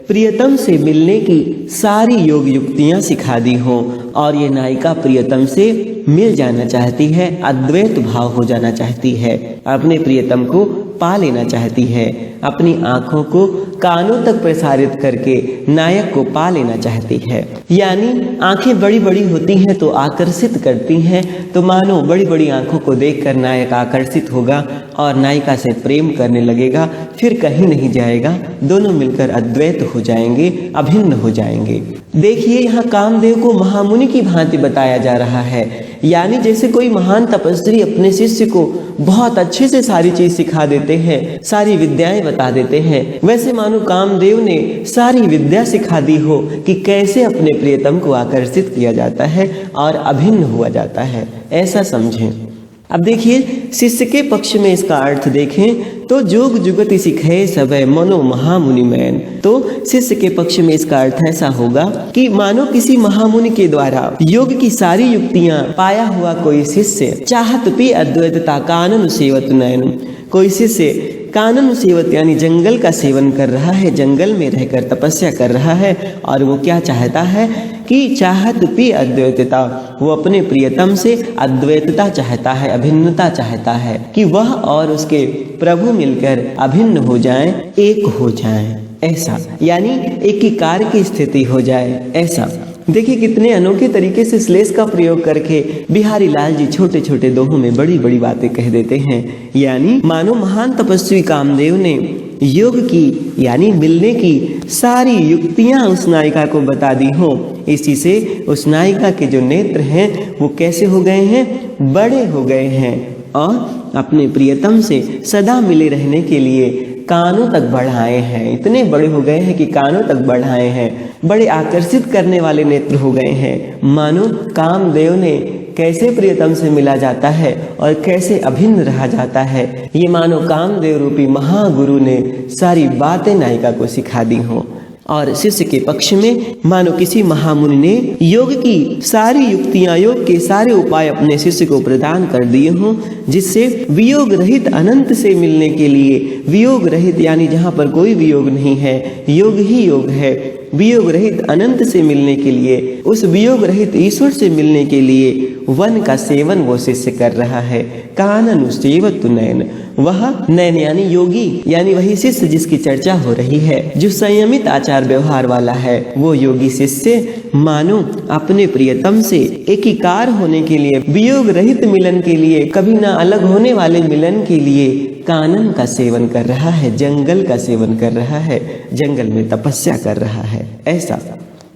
प्रियतम से मिलने की सारी योग युक्तियां सिखा दी हो। और ये नायिका प्रियतम से मिल जाना चाहती है, अद्वैत भाव हो जाना चाहती है, अपने प्रियतम को पा लेना चाहती है, अपनी आंखों को कानों तक प्रसारित करके नायक को पा लेना चाहती है। यानी आंखें बड़ी बड़ी होती हैं तो आकर्षित करती हैं, तो मानो बड़ी बड़ी आंखों को देखकर नायक आकर्षित होगा और नायिका से प्रेम करने लगेगा, फिर कहीं नहीं जाएगा, दोनों मिलकर अद्वैत हो जाएंगे, अभिन्न हो जाएंगे। देखिए यहाँ कामदेव को महामुनि की भांति बताया जा रहा है, यानी जैसे कोई महान तपस्वी अपने शिष्य को बहुत अच्छे से सारी चीज सिखा देते हैं, सारी विद्याएं बता देते हैं, वैसे मानो कामदेव ने सारी विद्या सिखा दी हो कि कैसे अपने प्रियतम को आकर्षित किया जाता है और अभिन्न हुआ जाता है, ऐसा समझें। अब देखिए शिष्य के पक्ष में इसका अर्थ देखें तो जोग जुगति सिखे सब मनो महामुनि मैन, तो शिष्य के पक्ष में इसका अर्थ ऐसा होगा कि मानो किसी महामुनि के द्वारा योग की सारी युक्तियां पाया हुआ कोई शिष्य चाहत भी अद्वैतता कानन सेवत नयन, कोई शिष्य कानन सेवत यानी जंगल का सेवन कर रहा है, जंगल में रहकर तपस्या कर रहा है और वो क्या चाहता है कि चाहत भी अद्वैतता, वो अपने प्रियतम से अद्वैतता चाहता है, अभिन्नता चाहता है कि वह और उसके प्रभु मिलकर अभिन्न हो जाएं, एक हो जाएं, ऐसा यानी एकीकार की स्थिति हो जाए, ऐसा। देखिए कितने अनोखे तरीके से श्लेष का प्रयोग करके बिहारी लाल जी छोटे छोटे दोहों में बड़ी बड़ी बातें कह देते हैं। यानी मानो महान तपस्वी कामदेव ने योग की यानी मिलने की सारी युक्तियां उस नायिका को बता दी हो, इसी से उस नायिका के जो नेत्र हैं वो कैसे हो गए हैं, बड़े हो गए हैं और अपने प्रियतम से सदा मिले रहने के लिए कानों तक बढ़ाए हैं, इतने बड़े हो गए हैं कि कानों तक बढ़ाए हैं, बड़े आकर्षित करने वाले नेत्र हो गए हैं। मानो कामदेव ने कैसे प्रियतम से मिला जाता है और कैसे अभिन्न रहा जाता है, ये मानो कामदेव रूपी महागुरु ने सारी बातें नायिका को सिखा दी हों। और शिष्य के पक्ष में मानो किसी महामुनि ने योग की सारी युक्तियां, योग के सारे उपाय अपने शिष्य को प्रदान कर दिए हों, जिससे वियोग रहित अनंत से मिलने के लिए, वियोग रहित यानी जहाँ पर कोई वियोग नहीं है, योग ही योग है, वियोग रहित अनंत से मिलने के लिए, उस वियोग रहित ईश्वर से मिलने के लिए वन का सेवन वो शिष्य कर रहा है। कानन सेवत नयन, वह नयन यानी योगी, यानी वही शिष्य जिसकी चर्चा हो रही है, जो संयमित आचार व्यवहार वाला है, वो योगी शिष्य मानो अपने प्रियतम से एकीकार होने के लिए, वियोग रहित मिलन के लिए, कभी ना अलग होने वाले मिलन के लिए कानन का सेवन कर रहा है, जंगल का सेवन कर रहा है, जंगल में तपस्या कर रहा है, ऐसा।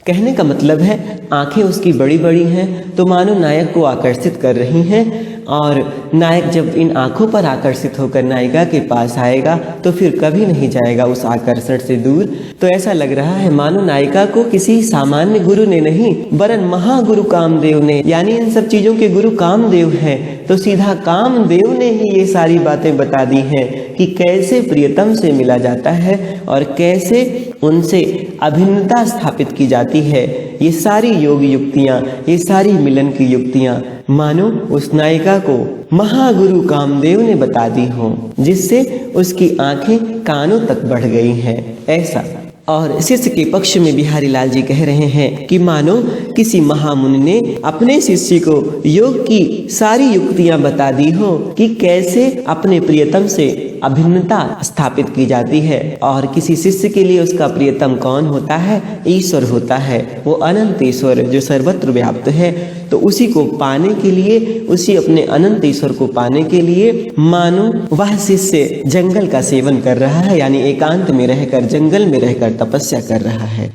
कहने का मतलब है आंखें उसकी बड़ी बड़ी हैं तो मानो नायक को आकर्षित कर रही हैं, और नायक जब इन आंखों पर आकर्षित होकर नायिका के पास आएगा तो फिर कभी नहीं जाएगा उस आकर्षण से दूर। तो ऐसा लग रहा है मानो नायिका को किसी सामान्य गुरु ने नहीं वरन महागुरु कामदेव ने, यानी इन सब चीजों के गुरु कामदेव हैं, तो सीधा कामदेव ने ही ये सारी बातें बता दी हैं कि कैसे प्रियतम से मिला जाता है और कैसे उनसे अभिन्नता स्थापित की जाती है। ये सारी योग युक्तियां, ये सारी मिलन की युक्तियां मानो उस नायिका को महागुरु कामदेव ने बता दी हों, जिससे उसकी आंखें कानों तक बढ़ गई हैं, ऐसा। और शिष्य के पक्ष में बिहारी लाल जी कह रहे हैं कि मानो किसी महामुनि ने अपने शिष्य को योग की सारी युक्तियां बता दी हो कि कैसे अपने प्रियतम से अभिन्नता स्थापित की जाती है। और किसी शिष्य के लिए उसका प्रियतम कौन होता है? ईश्वर होता है, वो अनंत ईश्वर जो सर्वत्र व्याप्त है। तो उसी को पाने के लिए, उसी अपने अनंत ईश्वर को पाने के लिए मानो वह शिष्य जंगल का सेवन कर रहा है, यानी एकांत में रहकर, जंगल में रहकर तपस्या कर रहा है।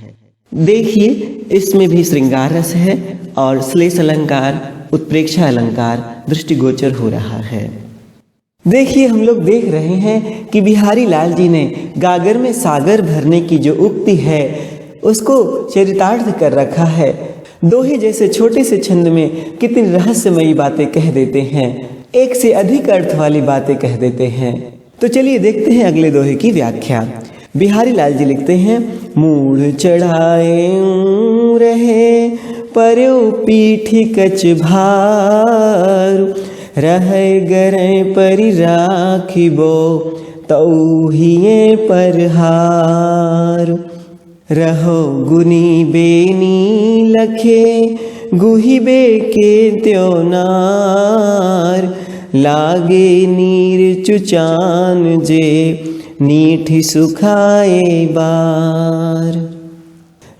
देखिए इसमें भी श्रृंगार रस है और श्लेष अलंकार, उत्प्रेक्षा अलंकार दृष्टिगोचर हो रहा है। देखिए, हम लोग देख रहे हैं कि बिहारी लाल जी ने गागर में सागर भरने की जो उक्ति है उसको चरितार्थ कर रखा है। दोहे जैसे छोटे से छंद में कितनी रहस्यमयी बातें कह देते हैं, एक से अधिक अर्थ वाली बातें कह देते हैं। तो चलिए देखते हैं अगले दोहे की व्याख्या। बिहारी लाल जी लिखते हैं, मूढ़ चढ़ाए रहे पर्यो पीठी कछ भार, रहे गरे परि राखिबो तौहिए परहार। रहो गुनी बेनी लखे गुहिबे के त्योनार, लागे नीर चुचान जे नीठी सुखाए बार।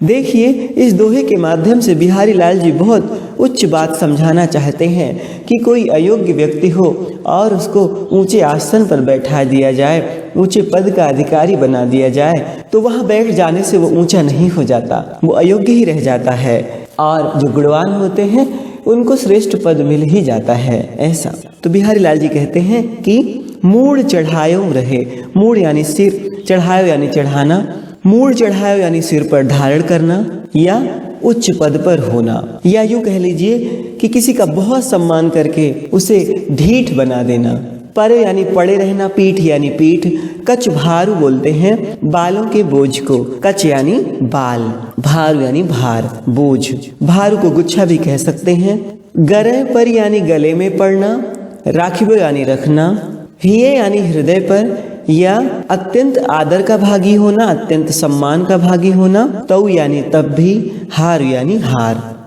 देखिए, इस दोहे के माध्यम से बिहारी लाल जी बहुत उच्च बात समझाना चाहते हैं कि कोई अयोग्य व्यक्ति हो और उसको ऊंचे आसन पर बैठा दिया जाए, ऊंचे पद का अधिकारी बना दिया जाए, तो वहां बैठ जाने से वो ऊंचा नहीं हो जाता, वो अयोग्य ही रह जाता है। और जो गुणवान होते हैं उनको श्रेष्ठ पद मिल ही जाता है, ऐसा। तो बिहारी लाल जी कहते हैं कि मूढ़ चढ़ायो रहे, मूढ़ यानी सिर, चढ़ायो यानी चढ़ाना, मूढ़ चढ़ायो यानी सिर पर धारण करना या उच्च पद पर होना, या यूं कह लीजिए कि किसी का बहुत सम्मान करके उसे ढीठ बना देना। पर यानी पड़े रहना, पीठ यानी पीठ, कच भारू बोलते हैं बालों के बोझ को, कच यानी बाल, भारू यानी भार, बोझ। भारू को गुच्छा भी कह सकते हैं। गरे पर यानी गले में पड़ना, राखिबो यानी रखना, हिये यानी हृदय पर, या अत्यंत आदर का भागी होना, अत्यंत सम्मान का भागी होना, तौ यानी तब भी, हार यानी हार।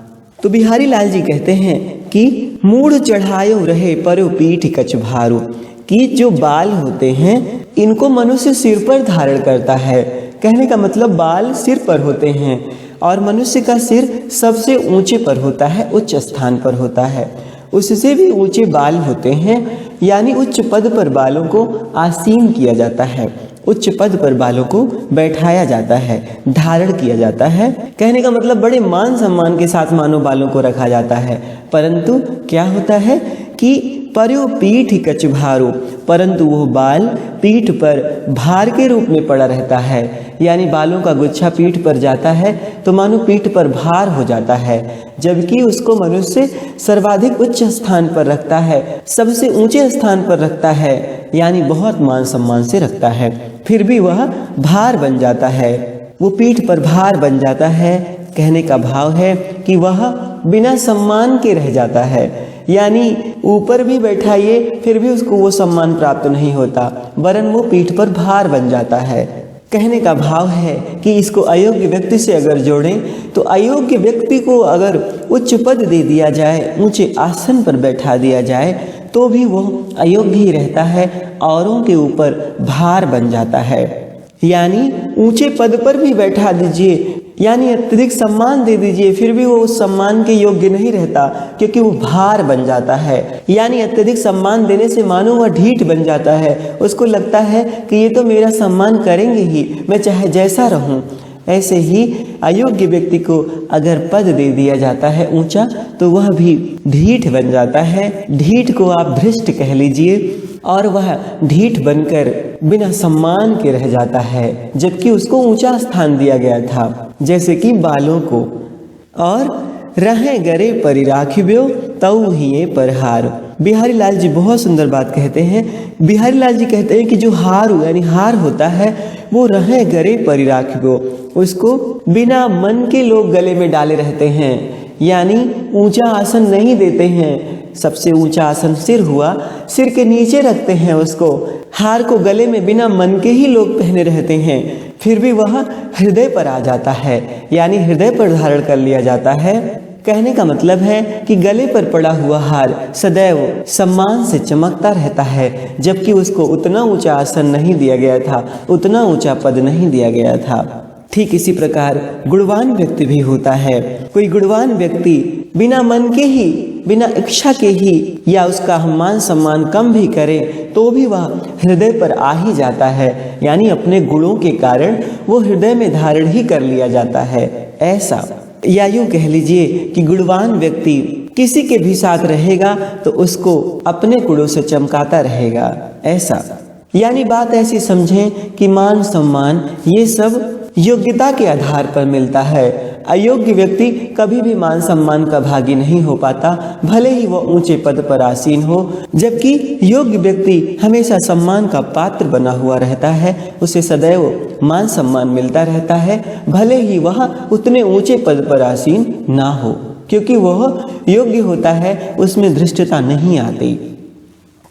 तो बिहारी लाल जी कहते हैं कि मूढ़ चढ़ायो रहे पर्यो पीठ कछ भारू, कि जो बाल होते हैं इनको मनुष्य सिर पर धारण करता है। कहने का मतलब बाल सिर पर होते हैं और मनुष्य का सिर सबसे ऊंचे पर होता है, उच्च स्थान पर होता है, उससे भी ऊंचे बाल होते हैं, यानी उच्च पद पर बालों को आसीन किया जाता है, उच्च पद पर बालों को बैठाया जाता है, धारण किया जाता है। कहने का मतलब बड़े मान सम्मान के साथ मानो बालों को रखा जाता है। परंतु क्या होता है कि पर्यो पीठ कछ भारो, परंतु वो बाल पीठ पर भार के रूप में पड़ा रहता है, यानी बालों का गुच्छा पीठ पर जाता है तो मानो पीठ पर भार हो जाता है, जबकि उसको मनुष्य सर्वाधिक उच्च स्थान पर रखता है, सबसे ऊंचे स्थान पर रखता है, यानी बहुत मान सम्मान से रखता है, फिर भी वह भार बन जाता है, वो पीठ पर भार बन जाता है। कहने का भाव है कि वह बिना सम्मान के रह जाता है, यानी ऊपर भी बैठाइए फिर भी उसको वो सम्मान प्राप्त नहीं होता, वरन वो पीठ पर भार बन जाता है। कहने का भाव है कि इसको अयोग्य व्यक्ति से अगर जोड़ें तो अयोग्य व्यक्ति को अगर उच्च पद दे दिया जाए, ऊंचे आसन पर बैठा दिया जाए, तो भी वो अयोग्य ही रहता है, औरों के ऊपर भार बन जाता है। यानी ऊंचे पद पर भी बैठा दीजिए, यानी अत्यधिक सम्मान दे दीजिए, फिर भी वो उस सम्मान के योग्य नहीं रहता, क्योंकि वो भार बन जाता है। यानी अत्यधिक सम्मान देने से मानो वह ढीठ बन जाता है, उसको लगता है कि ये तो मेरा सम्मान करेंगे ही, मैं चाहे जैसा रहूं। ऐसे ही अयोग्य व्यक्ति को अगर पद दे दिया जाता है ऊंचा, तो वह भी ढीठ बन जाता है। ढीठ को आप धृष्ट कह लीजिए, और वह ढीठ बनकर बिना सम्मान के रह जाता है, जबकि उसको ऊंचा स्थान दिया गया था, जैसे कि बालों को। और रहे गरे परि राखिब्यो तौ हिये परहार। बिहारी लाल जी बहुत सुंदर बात कहते हैं। बिहारी लाल जी कहते हैं कि जो हारू यानी हार होता है वो रहे गरे परि राखिब्यो, उसको बिना मन के लोग गले में डाले रहते हैं, यानी ऊंचा आसन नहीं देते हैं। सबसे ऊंचा आसन सिर हुआ, सिर के नीचे रखते हैं उसको। हार को गले में बिना मन के ही लोग पहने रहते हैं, फिर भी वह हृदय पर आ जाता है, यानी हृदय पर धारण कर लिया जाता है। कहने का मतलब है कि गले पर पड़ा हुआ हार सदैव सम्मान से चमकता रहता है, जबकि उसको उतना ऊंचा आसन नहीं दिया गया था, उतना ऊंचा पद नहीं दिया गया था। ठीक इसी प्रकार गुणवान व्यक्ति भी होता है। कोई गुणवान व्यक्ति बिना मन के ही, बिना इच्छा के ही, या उसका हम मान सम्मान कम भी करें तो भी वह हृदय पर आ ही जाता है, यानी अपने गुणों के कारण वो हृदय में धारण ही कर लिया जाता है, ऐसा। या यूं कह लीजिए कि गुणवान व्यक्ति किसी के भी साथ रहेगा तो उसको अपने गुणों से चमकाता रहेगा, ऐसा। यानी बात ऐसी समझें कि मान सम्मान ये सब योग्यता के आधार पर मिलता है। अयोग्य व्यक्ति कभी भी मान सम्मान का भागी नहीं हो पाता, भले ही वह ऊंचे पद पर आसीन हो, जबकि योग्य व्यक्ति हमेशा सम्मान का पात्र बना हुआ रहता है। उसे सदैव मान सम्मान मिलता रहता है, भले ही वह उतने ऊंचे पद पर आसीन ना हो, क्योंकि वह योग्य होता है, उसमें धृष्टता नहीं आती।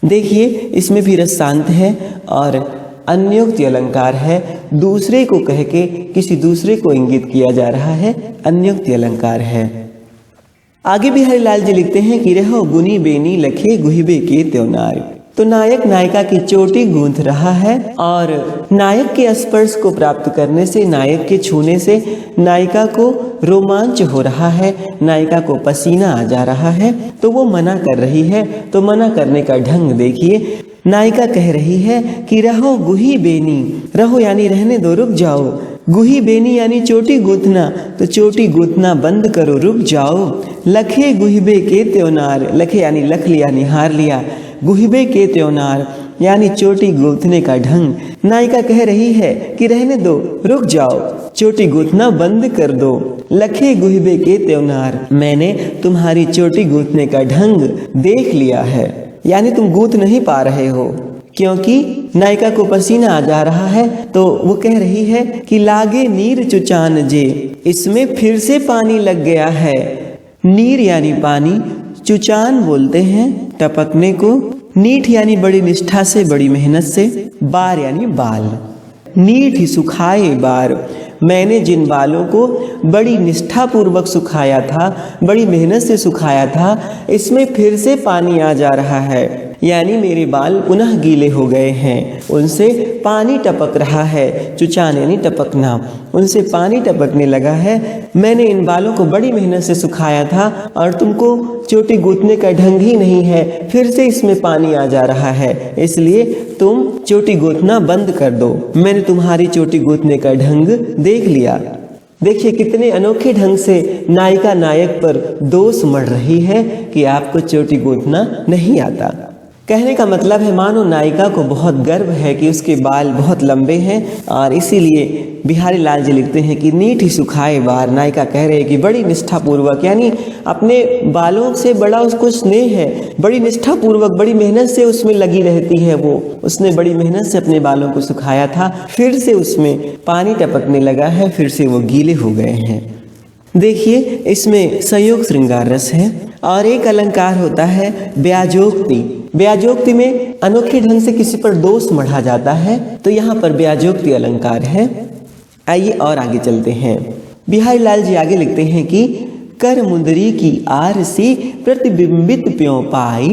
देखिए इसमें भी रस शांत है और अन्योक्ति अलंकार है। दूसरे को कह के किसी दूसरे को इंगित किया जा रहा है, अन्योक्ति अलंकार है। आगे बिहारी लाल जी लिखते हैं कि रहो गुनी बेनी लखे गुहिबे के त्योनार। तो नायक नायिका की चोटी गूंथ रहा है और नायक के स्पर्श को प्राप्त करने से, नायक के छूने से नायिका को रोमांच हो रहा है, नायिका को पसीना आ जा रहा है, तो वो मना कर रही है। तो मना करने का ढंग देखिए, नायिका कह रही है कि रहो गुही बेनी, रहो यानी रहने दो, रुक जाओ। गुही बेनी यानी चोटी गूंथना, तो चोटी गूंथना बंद करो, रुक जाओ। लखे गुहिबे के त्योनार, लखे यानी लख लिया, निहार लिया, गुहिबे के त्योनार यानी चोटी गूंथने का ढंग। नायिका कह रही है कि रहने दो, रुक जाओ, चोटी गूंथना बंद कर दो। लखे गुहिबे के त्योनार, मैंने तुम्हारी चोटी गूंथने का ढंग देख लिया है, यानी तुम गूंथ नहीं पा रहे हो, क्योंकि नायिका को पसीना आ जा रहा है। तो वो कह रही है कि लागे नीर चुचान जे, इसमें फिर से पानी लग गया है। नीर यानी पानी, चुचान बोलते हैं टपकने को, नीठ यानी बड़ी निष्ठा से, बड़ी मेहनत से, बार यानी बाल। नीठ सुखाए बार, मैंने जिन बालों को बड़ी निष्ठा पूर्वक सुखाया था, बड़ी मेहनत से सुखाया था, इसमें फिर से पानी आ जा रहा है, यानी मेरे बाल पुनः गीले हो गए हैं, उनसे पानी टपक रहा है। चुचान यानी टपकना, उनसे पानी टपकने लगा है। मैंने इन बालों को बड़ी मेहनत से सुखाया था और तुमको चोटी गूंथने का ढंग ही नहीं है, फिर से इसमें पानी आ जा रहा है, इसलिए तुम चोटी गूंथना बंद कर दो। मैंने तुम्हारी चोटी गूंथने का ढंग देख लिया। देखिए कितने अनोखे ढंग से नायिका नायक पर दोष मढ़ रही है कि आपको चोटी गूंथना नहीं आता। कहने का मतलब है, मानो नायिका को बहुत गर्व है कि उसके बाल बहुत लंबे हैं और इसीलिए बिहारी लाल जी लिखते हैं कि नीठ सुखाए बार। नायिका कह रहे हैं कि बड़ी निष्ठापूर्वक, यानी अपने बालों से बड़ा उसको स्नेह है, बड़ी निष्ठापूर्वक, बड़ी मेहनत से उसमें लगी रहती है वो। उसने बड़ी मेहनत से अपने बालों को सुखाया था, फिर से उसमें पानी टपकने लगा है, फिर से वो गीले हो गए हैं। देखिए इसमें संयोग श्रृंगार रस है। और एक अलंकार होता है ब्याजोक्ति। ब्याजोक्ति में अनोखे ढंग से किसी पर दोष मढ़ा जाता है, तो यहाँ पर ब्याजोक्ति अलंकार है। आइए और आगे चलते हैं। बिहारी लाल जी आगे लिखते हैं कि कर मुंदरी की आर सी प्रतिबिंबित प्यों पाई,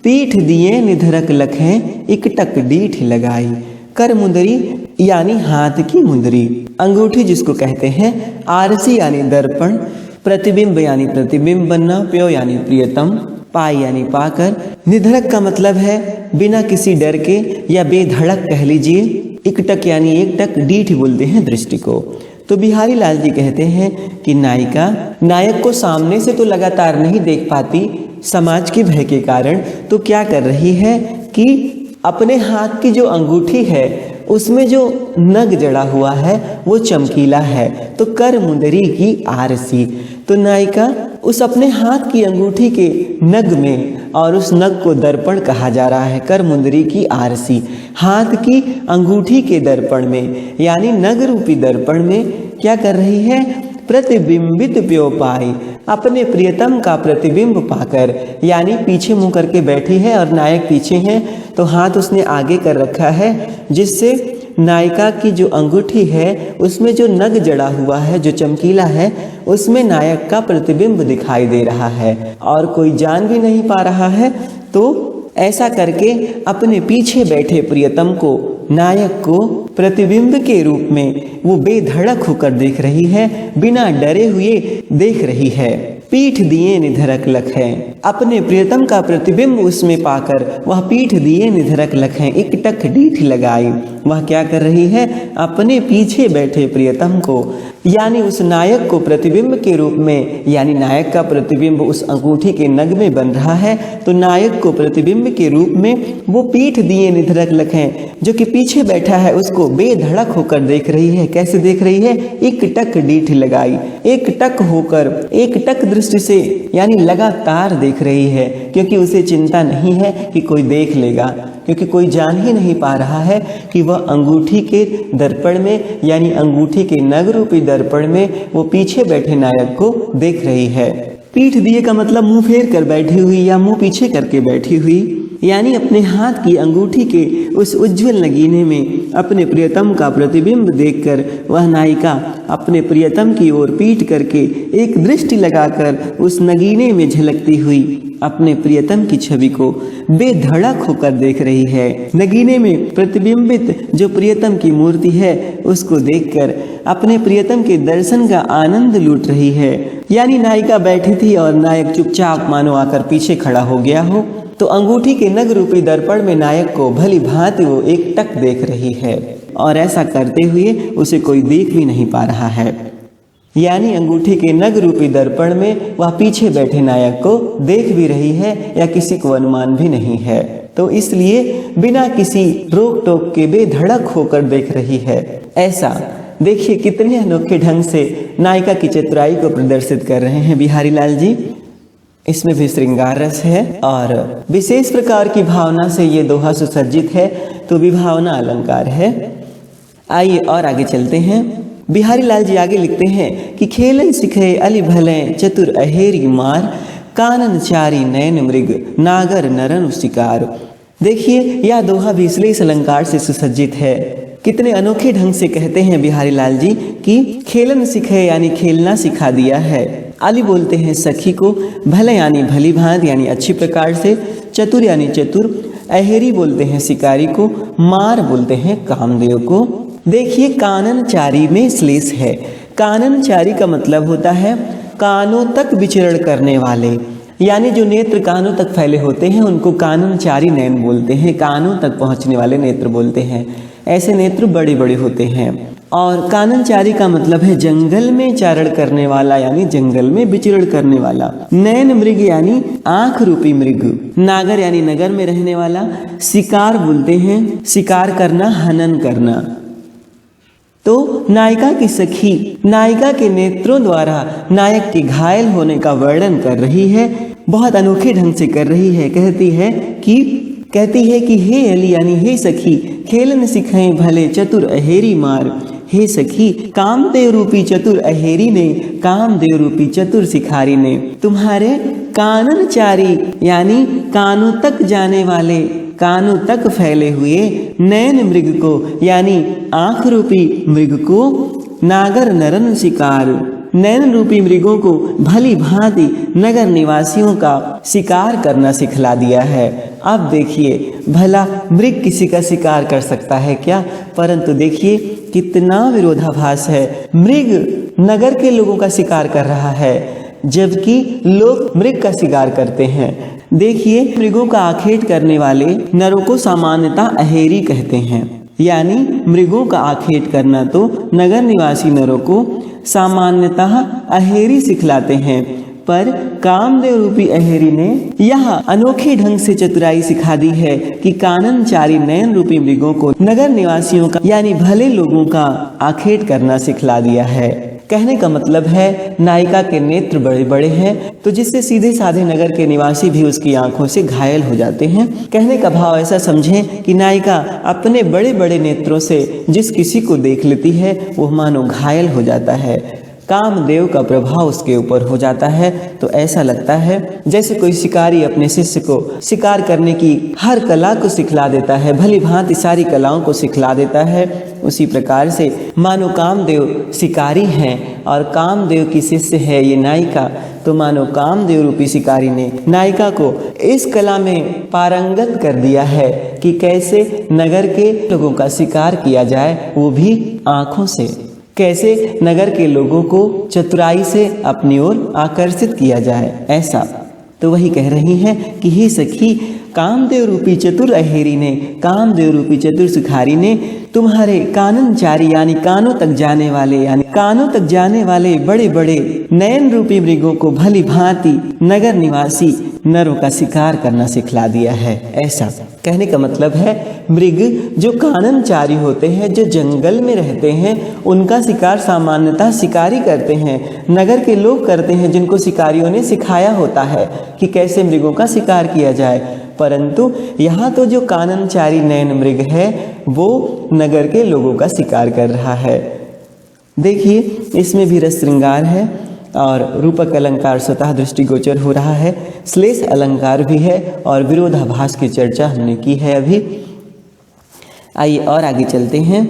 पीठ दिए निधरक लखें इकटक डीठ लगाई। कर मुंदरी यानी हाथ की मुंदरी, अंगूठी जिसको कहते हैं, आरसी यानी दर्पण, प्रतिबिंब यानी प्रतिबिंब बनना, प्यो यानी प्रियतम, पाई यानी पाकर, निधड़क का मतलब है बिना किसी डर के या बेधड़क कह लीजिए, इकटक यानी एक टक, डीठ बोलते हैं दृष्टि को। तो बिहारी लाल जी कहते हैं कि नायिका नायक को सामने से तो लगातार नहीं देख पाती समाज के भय के कारण, तो क्या कर रही है कि अपने हाथ की जो अंगूठी है उसमें जो नग जड़ा हुआ है वो चमकीला है, तो कर मुंदरी की आरसी। तो नायिका उस अपने हाथ की अंगूठी के नग में, और उस नग को दर्पण कहा जा रहा है, कर मुंदरी की आरसी, हाथ की अंगूठी के दर्पण में, यानी नग रूपी दर्पण में क्या कर रही है, प्रतिबिंबित प्यो पाई, अपने प्रियतम का प्रतिबिंब पाकर, यानी पीछे मुंह करके बैठी है और नायक पीछे है, तो हाथ उसने आगे कर रखा है, जिससे नायिका की जो अंगूठी है उसमें जो नग जड़ा हुआ है, जो चमकीला है, उसमें नायक का प्रतिबिंब दिखाई दे रहा है और कोई जान भी नहीं पा रहा है। तो ऐसा करके अपने पीछे बैठे प्रियतम को, नायक को प्रतिबिंब के रूप में वो बेधड़क होकर देख रही है, बिना डरे हुए देख रही है। पीठ दिए निधरक लखें, अपने प्रियतम का प्रतिबिंब उसमें पाकर वह पीठ दिए निधरक लखें इकटक डीठ लगाई। वह क्या कर रही है, अपने पीछे बैठे प्रियतम को यानी उस नायक को प्रतिबिंब के रूप में, यानी नायक का प्रतिबिंब उस अंगूठी के नग में बन रहा है, तो नायक को प्रतिबिंब के रूप में वो पीठ दिए निधड़क लखें जो कि पीछे बैठा है उसको बेधड़क होकर देख रही है। कैसे देख रही है? एक टक डीठ लगाई, एक टक होकर, एक टक दृष्टि से, यानी लगातार देख रही है, क्योंकि उसे चिंता नहीं है कि कोई देख लेगा, क्योंकि कोई जान ही नहीं पा रहा है कि वह अंगूठी के दर्पण में, यानी अंगूठी के नग रूपी दर्पण में वो पीछे बैठे नायक को देख रही है। पीठ दिए का मतलब मुंह फेर कर बैठी हुई या मुंह पीछे करके बैठी हुई, यानी अपने हाथ की अंगूठी के उस उज्जवल नगीने में अपने प्रियतम का प्रतिबिंब देखकर वह नायिका अपने प्रियतम की ओर पीठ करके एक दृष्टि लगाकर उस नगीने में झलकती हुई अपने प्रियतम की छवि को बेधड़क होकर देख रही है। नगीने में प्रतिबिंबित जो प्रियतम की मूर्ति है उसको देखकर अपने प्रियतम के दर्शन का आनंद लूट रही है। यानी नायिका बैठी थी और नायक चुपचाप मानो आकर पीछे खड़ा हो गया हो, तो अंगूठी के नग रूपी दर्पण में नायक को भली भांति वो एक टक देख रही है, और ऐसा करते हुए उसे कोई देख भी नहीं पा रहा है। यानी अंगूठी के नग रूपी दर्पण में वह पीछे बैठे नायक को देख भी रही है या किसी को अनुमान भी नहीं है, तो इसलिए बिना किसी रोक टोक के बेधड़क होकर देख रही है। ऐसा देखिए कितने अनोखे ढंग से नायिका की चतुराई को प्रदर्शित कर रहे हैं बिहारी लाल जी। इसमें भी श्रृंगार रस है और विशेष प्रकार की भावना से ये दोहा सुसज्जित है, तो विभावना अलंकार है। आइए और आगे चलते हैं। बिहारी लाल जी आगे लिखते हैं कि खेलन सिखे अली भले चतुर अहेरी मार, कानन चारी नयन मृग नागर नरन शिकार। देखिए यह दोहा भी श्लेष अलंकार से सुसज्जित है। कितने अनोखे ढंग से कहते हैं बिहारी लाल जी कि खेलन सिखे यानी खेलना सिखा दिया है। अली बोलते हैं सखी को, भले यानी भली भांति यानी अच्छी प्रकार से, चतुर यानी चतुर, अहेरी बोलते हैं शिकारी को, मार बोलते हैं कामदेव को। देखिए काननचारी में श्लेष है। काननचारी का मतलब होता है कानों तक विचरण करने वाले, यानी जो नेत्र कानों तक फैले होते हैं उनको काननचारी नयन बोलते हैं, कानों तक पहुंचने वाले नेत्र बोलते हैं। ऐसे नेत्र बड़े बड़े होते हैं। और काननचारी का मतलब है जंगल में चारण करने वाला, यानी जंगल में विचरण करने वाला। नयन मृग यानी आंख रूपी मृग, नागर यानी नगर में रहने वाला, शिकार बोलते हैं शिकार करना, हनन करना। तो नायिका की सखी नायिका के नेत्रों द्वारा नायक के घायल होने का वर्णन कर रही है, बहुत अनोखे ढंग से कर रही है। कहती है कि हे अली यानी हे सखी, खेलन सिखाएं भले चतुर अहेरी मार। हे सखी, कामदेव रूपी चतुर अहेरी ने, कामदेव रूपी चतुर शिकारी ने तुम्हारे काननचारी यानी कानों तक जाने वाले, कानों तक फैले हुए नयन मृग को यानी आंख रूपी मृग को, नागर नरन शिकार, नयन रूपी मृगों को भली भांति नगर निवासियों का शिकार करना सिखला दिया है। अब देखिए भला मृग किसी का शिकार कर सकता है क्या? परंतु देखिए कितना विरोधाभास है। मृग नगर के लोगों का शिकार कर रहा है जबकि लोग मृग का शिकार करते हैं। देखिए मृगों का आखेट करने वाले नरों को सामान्यतः अहेरी कहते हैं, यानी मृगों का आखेट करना तो नगर निवासी नरों को सामान्यतः अहेरी सिखलाते हैं, पर कामदेव रूपी अहेरी ने यह अनोखे ढंग से चतुराई सिखा दी है कि काननचारी नयन रूपी मृगों को नगर निवासियों का यानी भले लोगों का आखेट करना सिखला दिया है। कहने का मतलब है नायिका के नेत्र बड़े बड़े हैं, तो जिससे सीधे साधे नगर के निवासी भी उसकी आंखों से घायल हो जाते हैं। कहने का भाव ऐसा समझें कि नायिका अपने बड़े बड़े नेत्रों से जिस किसी को देख लेती है वो मानो घायल हो जाता है, कामदेव का प्रभाव उसके ऊपर हो जाता है। तो ऐसा लगता है जैसे कोई शिकारी अपने शिष्य को शिकार करने की हर कला को सिखला देता है, भली भांति सारी कलाओं को सिखला देता है। उसी प्रकार से मानो कामदेव शिकारी हैं और कामदेव की शिष्य है ये नायिका, तो मानो कामदेव रूपी शिकारी ने नायिका को इस कला में पारंगत कर दिया है कि कैसे नगर के लोगों का शिकार किया जाए, वो भी आँखों से, कैसे नगर के लोगों को चतुराई से अपनी ओर आकर्षित किया जाए। ऐसा तो वही कह रही हैं कि हे सखी, कामदेव रूपी चतुर अहेरी ने, कामदेव रूपी चतुर सुखारी ने तुम्हारे काननचारी यानी कानों तक जाने वाले, यानी कानों तक जाने वाले बड़े बड़े नयन रूपी मृगों को भली भांति नगर निवासी नरों का शिकार करना सिखला दिया है। ऐसा कहने का मतलब है मृग जो काननचारी होते हैं, जो जंगल में रहते हैं, उनका शिकार सामान्यतः शिकारी करते हैं, नगर के लोग करते हैं, जिनको शिकारियों ने सिखाया होता है कि कैसे मृगों का शिकार किया जाए। परंतु यहाँ तो जो काननचारी नयन मृग है वो नगर के लोगों का शिकार कर रहा है। देखिए इसमें भी रस श्रृंगार है और रूपक अलंकार स्वतः दृष्टिगोचर हो रहा है, श्लेष अलंकार भी है और विरोधाभास की चर्चा हमने की है अभी। आइए और आगे चलते हैं।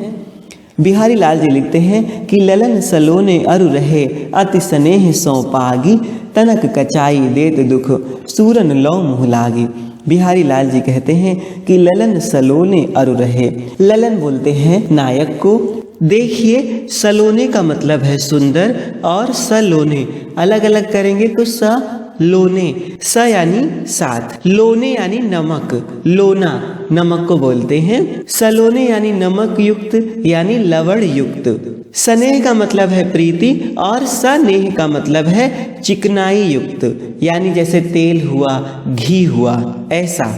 बिहारी लाल जी लिखते हैं कि ललन सलोने अरु रहे अति स्नेह सौ पागी, तनक कचाई देत दुख सूरन लौ मुँह लागी। बिहारी लाल जी कहते हैं कि ललन सलोने अरु रहे, ललन बोलते हैं नायक को। देखिए सलोने का मतलब है सुंदर और सलोने अलग अलग करेंगे तो सलोने, स यानी साथ, लोने यानी नमक, लोना नमक को बोलते हैं, सलोने यानी नमक युक्त यानी लवण युक्त। स्नेह का मतलब है प्रीति और सनेह का मतलब है चिकनाई युक्त, यानी जैसे तेल हुआ, घी हुआ, ऐसा।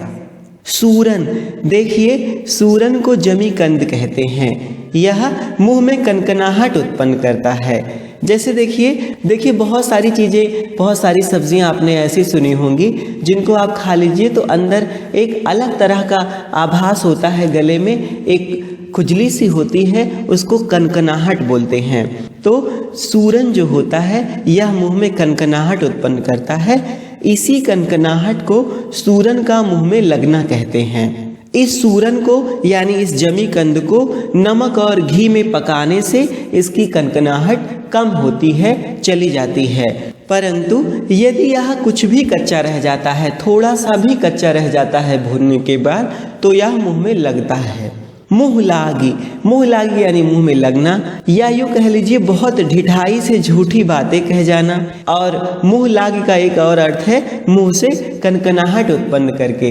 सूरन, देखिए सूरन को जमीकंद कहते हैं, यह मुंह में कनकनाहट उत्पन्न करता है। जैसे देखिए बहुत सारी चीज़ें, बहुत सारी सब्जियां आपने ऐसी सुनी होंगी जिनको आप खा लीजिए तो अंदर एक अलग तरह का आभास होता है, गले में एक खुजली सी होती है, उसको कनकनाहट बोलते हैं। तो सूरन जो होता है यह मुंह में कनकनाहट उत्पन्न करता है, इसी कनकनाहट को सूरन का मुंह में लगना कहते हैं। इस सूरन को यानी इस जमीकंद को नमक और घी में पकाने से इसकी कनकनाहट कम होती है, चली जाती है। परंतु यदि यह कुछ भी कच्चा रह जाता है, थोड़ा सा भी कच्चा रह जाता है भूनने के बाद, तो यह मुंह में लगता है। मुँह लागी, मुँह लागी यानी मुंह में लगना, या यूँ कह लीजिए बहुत ढिठाई से झूठी बातें कह जाना। और मुँह लागी का एक और अर्थ है मुंह से कनकनाहट उत्पन्न करके।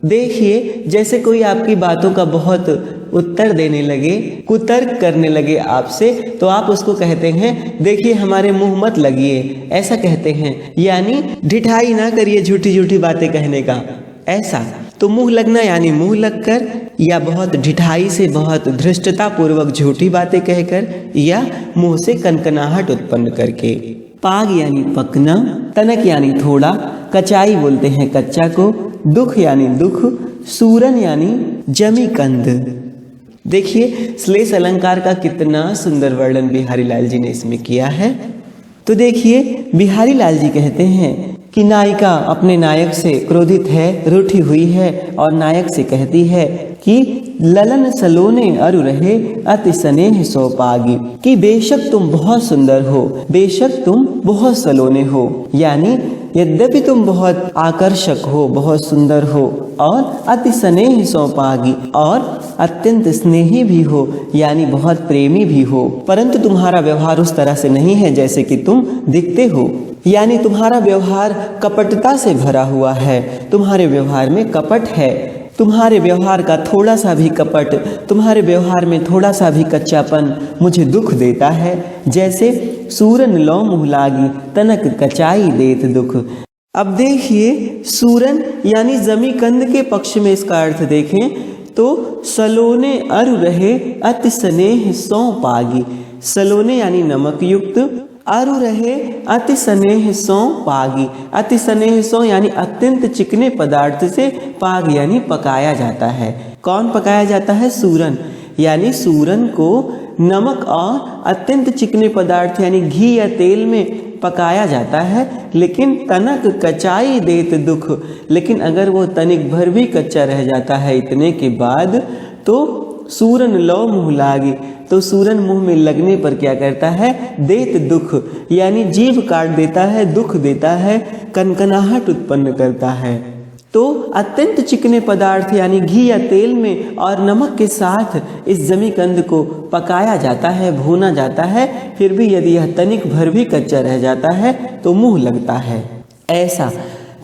देखिए जैसे कोई आपकी बातों का बहुत उत्तर देने लगे, कुतर्क करने लगे आपसे, तो आप उसको कहते हैं देखिए हमारे मुंह मत लगिए, ऐसा कहते हैं, यानी ढिठाई ना करिए झूठी झूठी बातें कहने का, ऐसा। तो मुंह लगना यानी मुंह लगकर, या बहुत ढिठाई से, बहुत धृष्टता पूर्वक झूठी बातें कहकर, या मुंह से कनकनाहट उत्पन्न करके। पाग यानी पकना, तनक यानी थोड़ा, कचाई बोलते हैं कच्चा को, दुख यानी दुख, सूरन यानी जमीकंद। देखिए श्लेष अलंकार का कितना सुंदर वर्णन बिहारी लाल जी ने इसमें किया है। तो देखिए बिहारी लाल जी कहते हैं कि नायिका अपने नायक से क्रोधित है, रूठी हुई है और नायक से कहती है कि ललन सलोने अरु रहे अति स्नेह सो पागी, कि बेशक तुम बहुत सुंदर हो, बेशक तुम बहुत सलोने हो, यानी यद्यपि तुम बहुत आकर्षक हो, बहुत सुंदर हो, और अति स्नेह सो पागी, और अत्यंत स्नेही भी हो, यानी बहुत प्रेमी भी हो, परंतु तुम्हारा व्यवहार उस तरह से नहीं है जैसे कि तुम दिखते हो, यानी तुम्हारा व्यवहार कपटता से भरा हुआ है, तुम्हारे व्यवहार में कपट है, तुम्हारे व्यवहार का थोड़ा सा भी कपट, तुम्हारे व्यवहार में थोड़ा सा भी कच्चापन मुझे दुख देता है, जैसे सूरन लौ मुँह लागी तनक कचाई देत दुख। अब देखिए सूरन यानी जमीकंद के पक्ष में इसका अर्थ देखें तो सलोने अरु रहे अति स्नेह सौ पागी, सलोने यानी नमक युक्त, अरु रहे अति स्नेह सौ पागी, अति स्नेह सौ यानी अत्यंत चिकने पदार्थ से, पाग यानी पकाया जाता है। कौन पकाया जाता है? सूरन, यानी सूरन को नमक और अत्यंत चिकने पदार्थ यानी घी या तेल में पकाया जाता है। लेकिन तनक कचाई देत दुख, लेकिन अगर वो तनिक भर भी कच्चा रह जाता है इतने के बाद, तो सूरन लौ मुँह लागी, तो सूरन मुंह में लगने पर क्या करता है? देत दुख, यानी जीभ काट देता है, दुख देता है, कनकनाहट उत्पन्न करता है। तो अत्यंत चिकने पदार्थ यानी घी या तेल में और नमक के साथ इस जमीकंद को पकाया जाता है, भूना जाता है, फिर भी यदि यह तनिक भर भी कच्चा रह जाता है तो मुंह लगता है, ऐसा।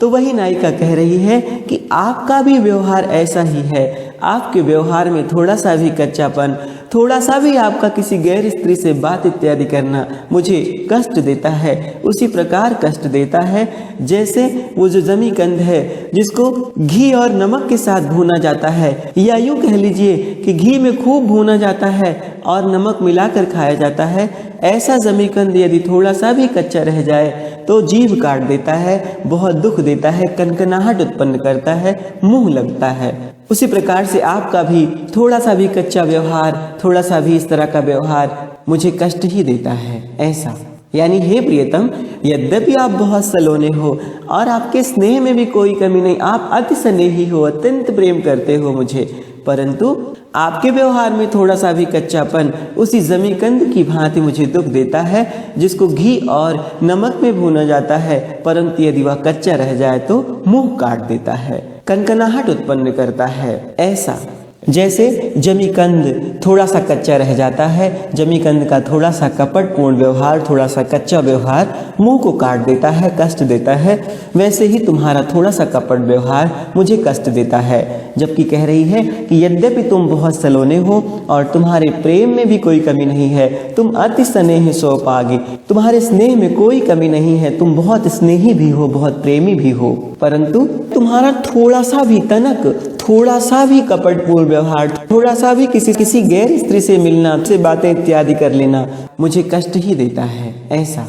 तो वही नायिका कह रही है कि आपका भी व्यवहार ऐसा ही है। आपके व्यवहार में थोड़ा सा भी कच्चापन, थोड़ा सा भी आपका किसी गैर स्त्री से बात इत्यादि करना मुझे कष्ट देता है। उसी प्रकार कष्ट देता है जैसे वो जो जमीकंद है जिसको घी और नमक के साथ भूना जाता है, या यूँ कह लीजिए कि घी में खूब भूना जाता है और नमक मिलाकर खाया जाता है। ऐसा जमीकंद यदि थोड़ा सा भी कच्चा रह जाए तो जीभ काट देता है, बहुत दुख देता है, कनकनाहट उत्पन्न करता है, मुँह लगता है। उसी प्रकार से आपका भी थोड़ा सा भी कच्चा व्यवहार, थोड़ा सा भी इस तरह का व्यवहार मुझे कष्ट ही देता है। ऐसा यानी हे प्रियतम, यद्यपि आप बहुत सलोने हो और आपके स्नेह में भी कोई कमी नहीं, आप अति स्नेही हो, अत्यंत प्रेम करते हो मुझे, परंतु आपके व्यवहार में थोड़ा सा भी कच्चापन उसी जमीकंद की भांति मुझे दुख देता है जिसको घी और नमक में भूना जाता है, परंतु यदि वह कच्चा रह जाए तो मुंह काट देता है, कनकनाहट उत्पन्न करता है। ऐसा जैसे जमीकंद थोड़ा सा कच्चा रह जाता है, जमीकंद का थोड़ा सा कपटपूर्ण व्यवहार, थोड़ा सा कच्चा व्यवहार मुंह को काट देता है, कष्ट देता है, वैसे ही तुम्हारा थोड़ा सा कपट व्यवहार मुझे कष्ट देता है। जबकि कह रही है कि यद्यपि तुम बहुत सलोने हो और तुम्हारे प्रेम में भी कोई कमी नहीं है, तुम अति स्नेह सौपागी, तुम्हारे स्नेह में कोई कमी नहीं है, तुम बहुत स्नेही भी हो, बहुत प्रेमी भी हो, परंतु तुम्हारा थोड़ा सा भी तनक, थोड़ा सा भी कपटपूर्ण व्यवहार, थोड़ा सा भी किसी गैर स्त्री से मिलना, से बातें इत्यादि कर लेना मुझे कष्ट ही देता है। ऐसा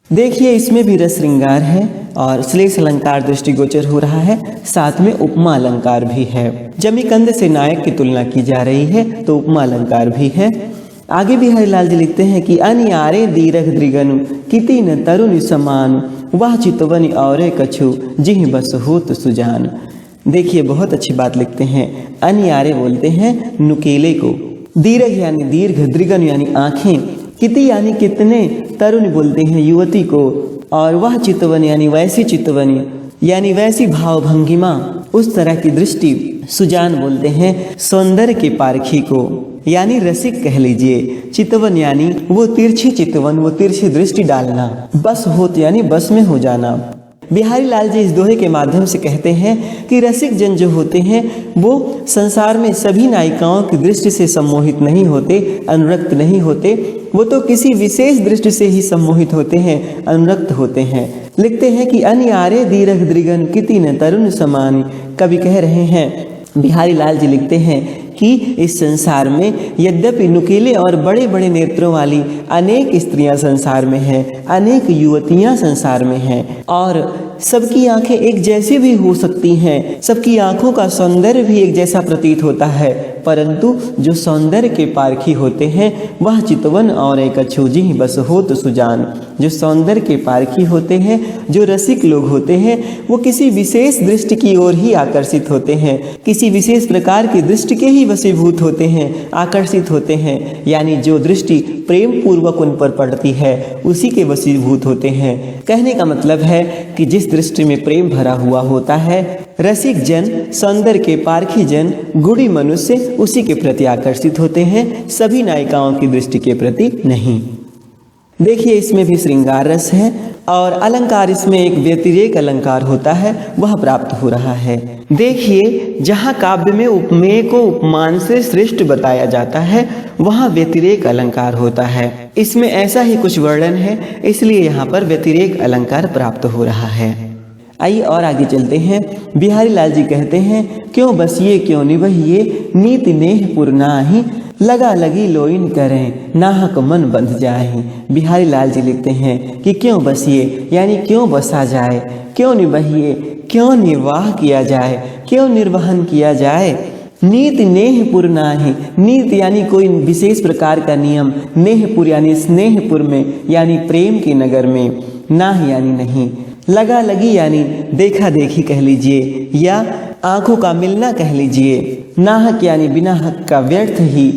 देखिए, इसमें भी रस श्रृंगार है और श्लेष अलंकार दृष्टिगोचर हो रहा है, साथ में उपमा अलंकार भी है। जमीकंद से नायक की तुलना की जा रही है तो उपमा अलंकार भी है। आगे बिहारी लाल जी लिखते हैं कि अनियारे दीरघ दृगनु किति न तरुण समान, वह चितवनि और कछु जिह बस होत सुजान। देखिए, बहुत अच्छी बात लिखते हैं। अनियारे बोलते हैं नुकेले को, दीर्घ यानी दीर्घ, दृगन यानी आंखें, किति यानी कितने, तरुण बोलते हैं युवती को, और वह चितवन यानी वैसी चितवनी यानी वैसी भाव भंगिमा, उस तरह की दृष्टि, सुजान बोलते हैं सौंदर्य के पारखी को, यानी रसिक कह लीजिए। चितवन यानी वो तिरछी चितवन, वो तिरछी दृष्टि डालना। बस होत यानी बस में हो जाना। बिहारी लाल जी इस दोहे के माध्यम से कहते हैं कि रसिक जन जो होते हैं वो संसार में सभी नायिकाओं की दृष्टि से सम्मोहित नहीं होते, अनुरक्त नहीं होते, वो तो किसी विशेष दृष्टि से ही सम्मोहित होते हैं, अनुरक्त होते हैं। लिखते हैं कि अनियारे दीर्घ दृगन किति न तरुण समान। कवि कह रहे हैं, बिहारी लाल जी लिखते हैं कि इस संसार में यद्यपि नुकीले और बड़े बड़े नेत्रों वाली अनेक स्त्रियां संसार में हैं, अनेक युवतियां संसार में हैं, और सबकी आंखें एक जैसी भी हो सकती हैं, सबकी आंखों का सौंदर्य भी एक जैसा प्रतीत होता है, परंतु जो सौंदर्य के पारखी होते हैं वह चितवन और एक अछूजी बस होत सुजान। जो सौंदर्य के पारखी होते हैं, जो रसिक लोग होते हैं, वो किसी विशेष दृष्टि की ओर ही आकर्षित होते हैं, किसी विशेष प्रकार की दृष्टि के ही वशीभूत होते हैं, आकर्षित होते हैं, यानी जो दृष्टि प्रेम पूर्वक उन पर पड़ती है उसी के वशीभूत होते हैं। कहने का मतलब है कि जिस दृष्टि में प्रेम भरा हुआ होता है, रसिक जन, सौंदर्य के पारखी जन, गुणी मनुष्य उसी के प्रति आकर्षित होते हैं, सभी नायिकाओं की दृष्टि के प्रति नहीं। देखिए, इसमें भी श्रृंगार रस है और अलंकार, इसमें एक व्यतिरेक अलंकार होता है, वह प्राप्त हो रहा है। देखिए, जहाँ काव्य में उपमेय को उपमान से श्रेष्ठ बताया जाता है वहाँ व्यतिरेक अलंकार होता है। इसमें ऐसा ही कुछ वर्णन है, इसलिए यहाँ पर व्यतिरेक अलंकार प्राप्त हो रहा है। आइए और आगे चलते हैं। बिहारी लाल जी कहते हैं, क्यों बसिए क्यों निभहिए, नीति नेह पुरनाहि, लगा लगी लोइन करें, नाहक मन बंध जाए। बिहारी लाल जी लिखते हैं कि क्यों बसिए यानी क्यों बसा जाए, क्यों निभहिए क्यों निर्वाह किया जाए, क्यों निर्वहन किया जाए। नीति नेहपुर नाही, नीत यानी कोई विशेष प्रकार का नियम, नेहपुर यानी स्नेहपुर में यानी प्रेम के नगर में, नाह यानी नहीं, लगा लगी यानी देखा देखी कह लीजिए या आंखों का मिलना कह लीजिए, नाहक यानी बिना हक का व्यर्थ ही,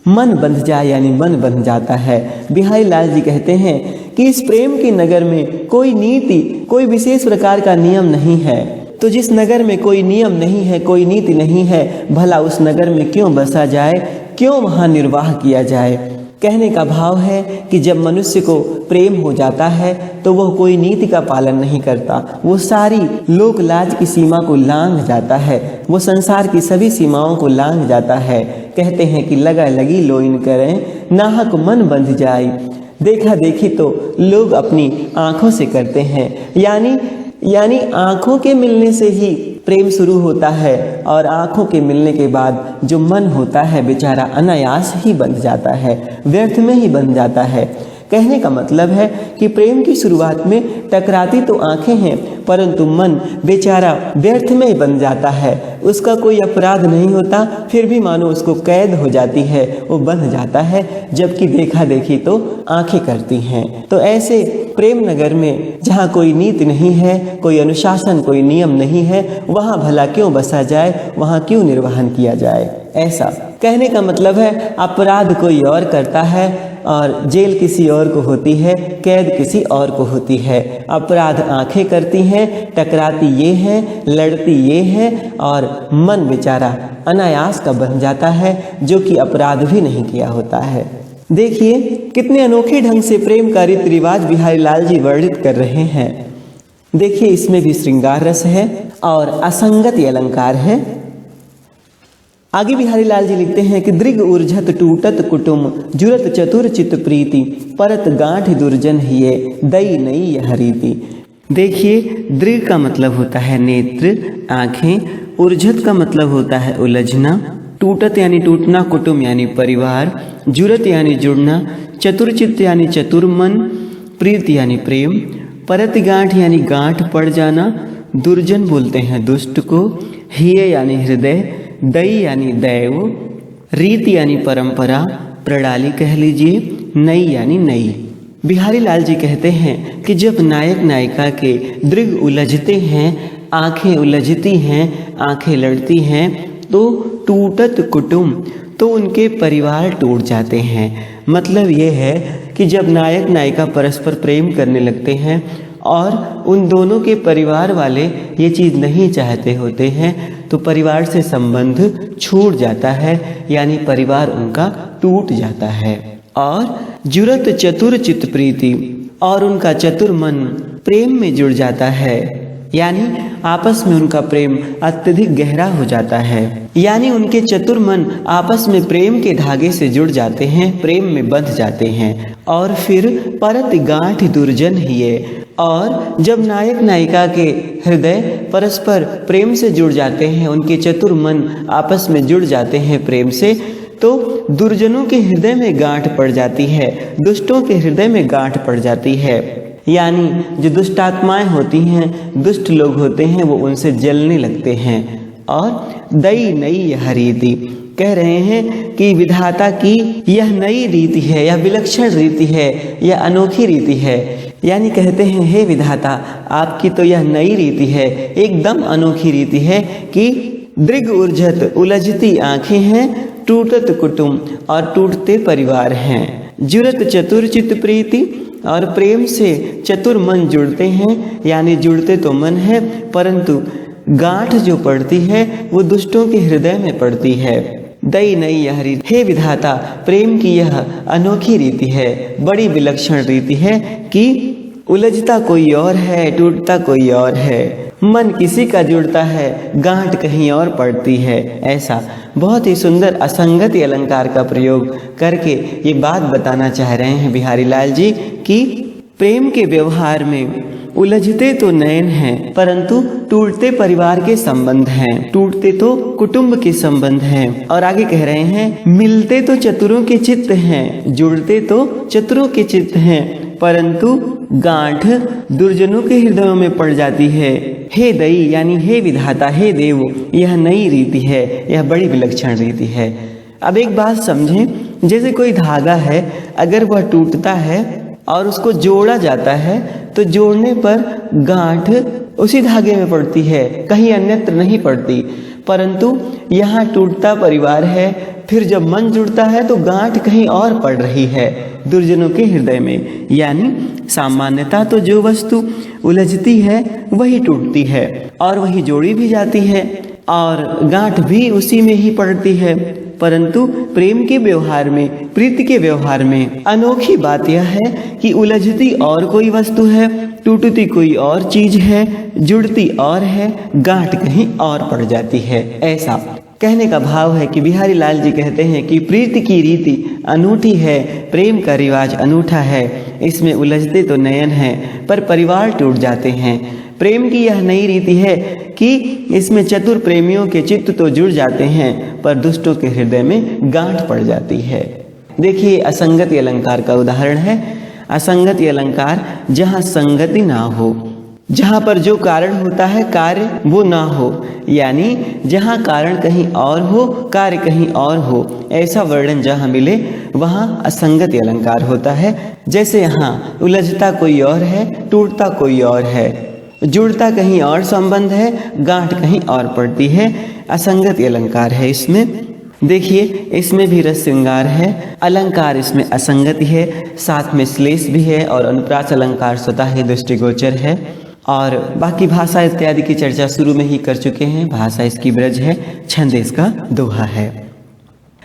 मन बंध जाए यानी मन बंध जाता है। बिहारी लाल जी कहते हैं कि इस प्रेम के नगर में कोई नीति, कोई विशेष प्रकार का नियम नहीं है, तो जिस नगर में कोई नियम नहीं है, कोई नीति नहीं है, भला उस नगर में क्यों बसा जाए, क्यों वहाँ निर्वाह किया जाए। कहने का भाव है कि जब मनुष्य को प्रेम हो जाता है तो वह कोई नीति का पालन नहीं करता, वो सारी लोक लाज की सीमा को लांघ जाता है, वो संसार की सभी सीमाओं को लांघ जाता है। कहते हैं कि लगा लगी लोइन करें, नाहक मन बंध जाए। देखा देखी तो लोग अपनी आंखों से करते हैं, यानी आंखों के मिलने से ही प्रेम शुरू होता है और आंखों के मिलने के बाद जो मन होता है बेचारा अनायास ही बंध जाता है, व्यर्थ में ही बन जाता है। कहने का मतलब है कि प्रेम की शुरुआत में टकराती तो आंखें हैं, परंतु मन बेचारा व्यर्थ में ही बन जाता है। उसका कोई अपराध नहीं होता, फिर भी मानो उसको कैद हो जाती है, वो बंध जाता है, जबकि देखा देखी तो आंखें करती हैं। तो ऐसे प्रेम नगर में जहाँ कोई नीति नहीं है, कोई अनुशासन, कोई नियम नहीं है, वहाँ भला क्यों बसा जाए, वहाँ क्यों निर्वहन किया जाए। ऐसा कहने का मतलब है अपराध कोई और करता है और जेल किसी और को होती है, कैद किसी और को होती है। अपराध आंखें करती हैं, टकराती ये हैं, लड़ती ये हैं और मन बेचारा अनायास का बन जाता है, जो कि अपराध भी नहीं किया होता है। देखिए कितने अनोखे ढंग से प्रेम का रीति रिवाज बिहारी लाल जी वर्णित कर रहे हैं। देखिए इसमें भी श्रृंगार रस है और असंगत अलंकार है। आगे बिहारी लाल जी लिखते हैं कि दृग ऊर्झत टूटत कुटुम, जुरत चतुर चित प्रीति, परत गांठ दुर्जन हिये, दई नई यह रीति। देखिए दृग का मतलब होता है नेत्र, आंखें, ऊर्झत का मतलब होता है उलझना, टूटत यानी टूटना, कुटुम यानी परिवार, जुरत यानी जुड़ना, चतुरचित्त यानी चतुर मन, प्रीति यानी प्रेम, परत गांठ यानी गांठ पड़ जाना, दुर्जन बोलते हैं दुष्ट को, हिये यानी हृदय, दई यानी दैव, रीति यानी परंपरा, प्रणाली कह लीजिए, नई यानी नई। बिहारी लाल जी कहते हैं कि जब नायक नायिका के दृग उलझते हैं, आंखें उलझती हैं, आंखें लड़ती हैं, तो टूटत कुटुंब, तो उनके परिवार टूट जाते हैं। मतलब ये है कि जब नायक नायिका परस्पर प्रेम करने लगते हैं और उन दोनों के परिवार वाले ये चीज़ नहीं चाहते होते हैं, तो परिवार से संबंध छूट जाता है, यानी परिवार उनका टूट जाता है। और जुरत चतुर चित प्रीति, और उनका चतुर मन प्रेम में जुड़ जाता है, यानी आपस में उनका प्रेम अत्यधिक गहरा हो जाता है, यानी उनके चतुर मन आपस में प्रेम के धागे से जुड़ जाते हैं, प्रेम में बंध जाते हैं। और फिर परत गांठ दुर्जन हिये, और जब नायक नायिका के हृदय परस्पर प्रेम से जुड़ जाते हैं, उनके चतुर मन आपस में जुड़ जाते हैं प्रेम से, तो दुर्जनों के हृदय में गांठ पड़ जाती है, दुष्टों के हृदय में गांठ पड़ जाती है। यानी जो दुष्ट आत्माएं होती हैं, दुष्ट लोग होते हैं, वो उनसे जलने लगते हैं। और दई नई यह रीति, कह रहे हैं कि विधाता की यह नई रीति है, यह विलक्षण रीति है, यह अनोखी रीति है। यानी कहते हैं हे विधाता, आपकी तो यह नई रीति है, एकदम अनोखी रीति है कि दृग ऊर्झत उलझती आंखें हैं, टूटत कुटुंब और टूटते परिवार हैं, जुरत चतुर चित प्रीति, और प्रेम से चतुर मन जुड़ते हैं, यानी जुड़ते तो मन है, परंतु गांठ जो पड़ती है वो दुष्टों के हृदय में पड़ती है। दई नई यह रीति, हे विधाता, प्रेम की यह अनोखी रीति है, बड़ी विलक्षण रीति है कि उलझता कोई और है, टूटता कोई और है, मन किसी का जुड़ता है, गांठ कहीं और पड़ती है। ऐसा बहुत ही सुंदर असंगति अलंकार का प्रयोग करके ये बात बताना चाह रहे हैं बिहारी लाल जी कि प्रेम के व्यवहार में उलझते तो नयन हैं, परंतु टूटते परिवार के संबंध हैं, टूटते तो कुटुंब के संबंध हैं। और आगे कह रहे हैं मिलते तो चतुरों के चित्त हैं, जुड़ते तो चतुरों के चित्त हैं, परंतु गांठ दुर्जनों के हृदयों में पड़ जाती है। हे दई यानी हे विधाता, हे देव, यह नई रीति है, यह बड़ी विलक्षण रीति है। अब एक बात समझें, जैसे कोई धागा है, अगर वह टूटता है और उसको जोड़ा जाता है तो जोड़ने पर गांठ उसी धागे में पड़ती है, कहीं अन्यत्र नहीं पड़ती। परंतु यहाँ टूटता परिवार है, फिर जब मन जुड़ता है तो गांठ कहीं और पड़ रही है, दुर्जनों के हृदय में। यानी सामान्यता तो जो वस्तु उलझती है वही टूटती है और वही जोड़ी भी जाती है और गांठ भी उसी में ही पड़ती है। परंतु प्रेम के व्यवहार में, प्रीति के व्यवहार में अनोखी बात यह है कि उलझती और कोई वस्तु है, टूटती कोई और चीज है, जुड़ती और है, गांठ कहीं और पड़ जाती है। ऐसा कहने का भाव है कि बिहारी लाल जी कहते हैं कि प्रीति की रीति अनूठी है, प्रेम का रिवाज अनूठा है, इसमें उलझते तो नयन हैं पर परिवार टूट जाते हैं। प्रेम की यह नई रीति है कि इसमें चतुर प्रेमियों के चित्त तो जुड़ जाते हैं पर दुष्टों के हृदय में गांठ पड़ जाती है। देखिए, असंगति अलंकार का उदाहरण है। असंगति अलंकार जहाँ संगति ना हो, जहाँ पर जो कारण होता है कार्य वो ना हो, यानी जहाँ कारण कहीं और हो कार्य कहीं और हो, ऐसा वर्णन जहाँ मिले वहाँ असंगति अलंकार होता है। जैसे यहाँ उलझता कोई और है, टूटता कोई और है, जुड़ता कहीं और संबंध है, गांठ कहीं और पड़ती है, असंगति अलंकार है इसमें। देखिए, इसमें भी रस श्रृंगार है, अलंकार इसमें असंगति है, साथ में श्लेष भी है और अनुप्रास अलंकार स्वतः ही दृष्टिगोचर है। और बाकी भाषा इत्यादि की चर्चा शुरू में ही कर चुके हैं। भाषा इसकी ब्रज है, छंद इसका दोहा है।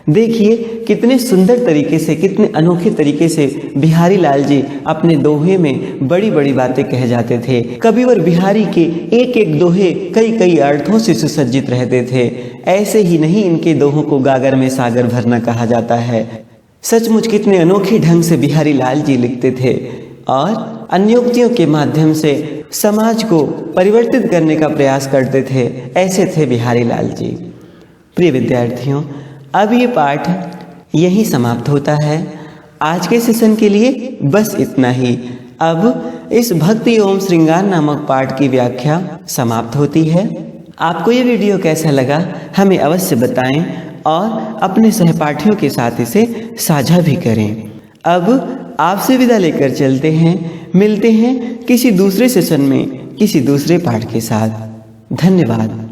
देखिए कितने सुंदर तरीके से, कितने अनोखे तरीके से बिहारी लाल जी अपने दोहे में बड़ी बड़ी बातें कह जाते थे। कविवर बिहारी के एक एक दोहे कई कई अर्थों से सुसज्जित रहते थे। ऐसे ही नहीं इनके दोहों को गागर में सागर भरना कहा जाता है। सचमुच कितने अनोखे ढंग से बिहारी लाल जी लिखते थे और अन्योक्तियों के माध्यम से समाज को परिवर्तित करने का प्रयास करते थे। ऐसे थे बिहारी लाल जी। प्रिय विद्यार्थियों, अब ये पाठ यहीं समाप्त होता है। आज के सेशन के लिए बस इतना ही। अब इस भक्ति ओम श्रृंगार नामक पाठ की व्याख्या समाप्त होती है। आपको ये वीडियो कैसा लगा हमें अवश्य बताएं और अपने सहपाठियों के साथ इसे साझा भी करें। अब आपसे विदा लेकर चलते हैं। मिलते हैं किसी दूसरे सेशन में किसी दूसरे पाठ के साथ। धन्यवाद।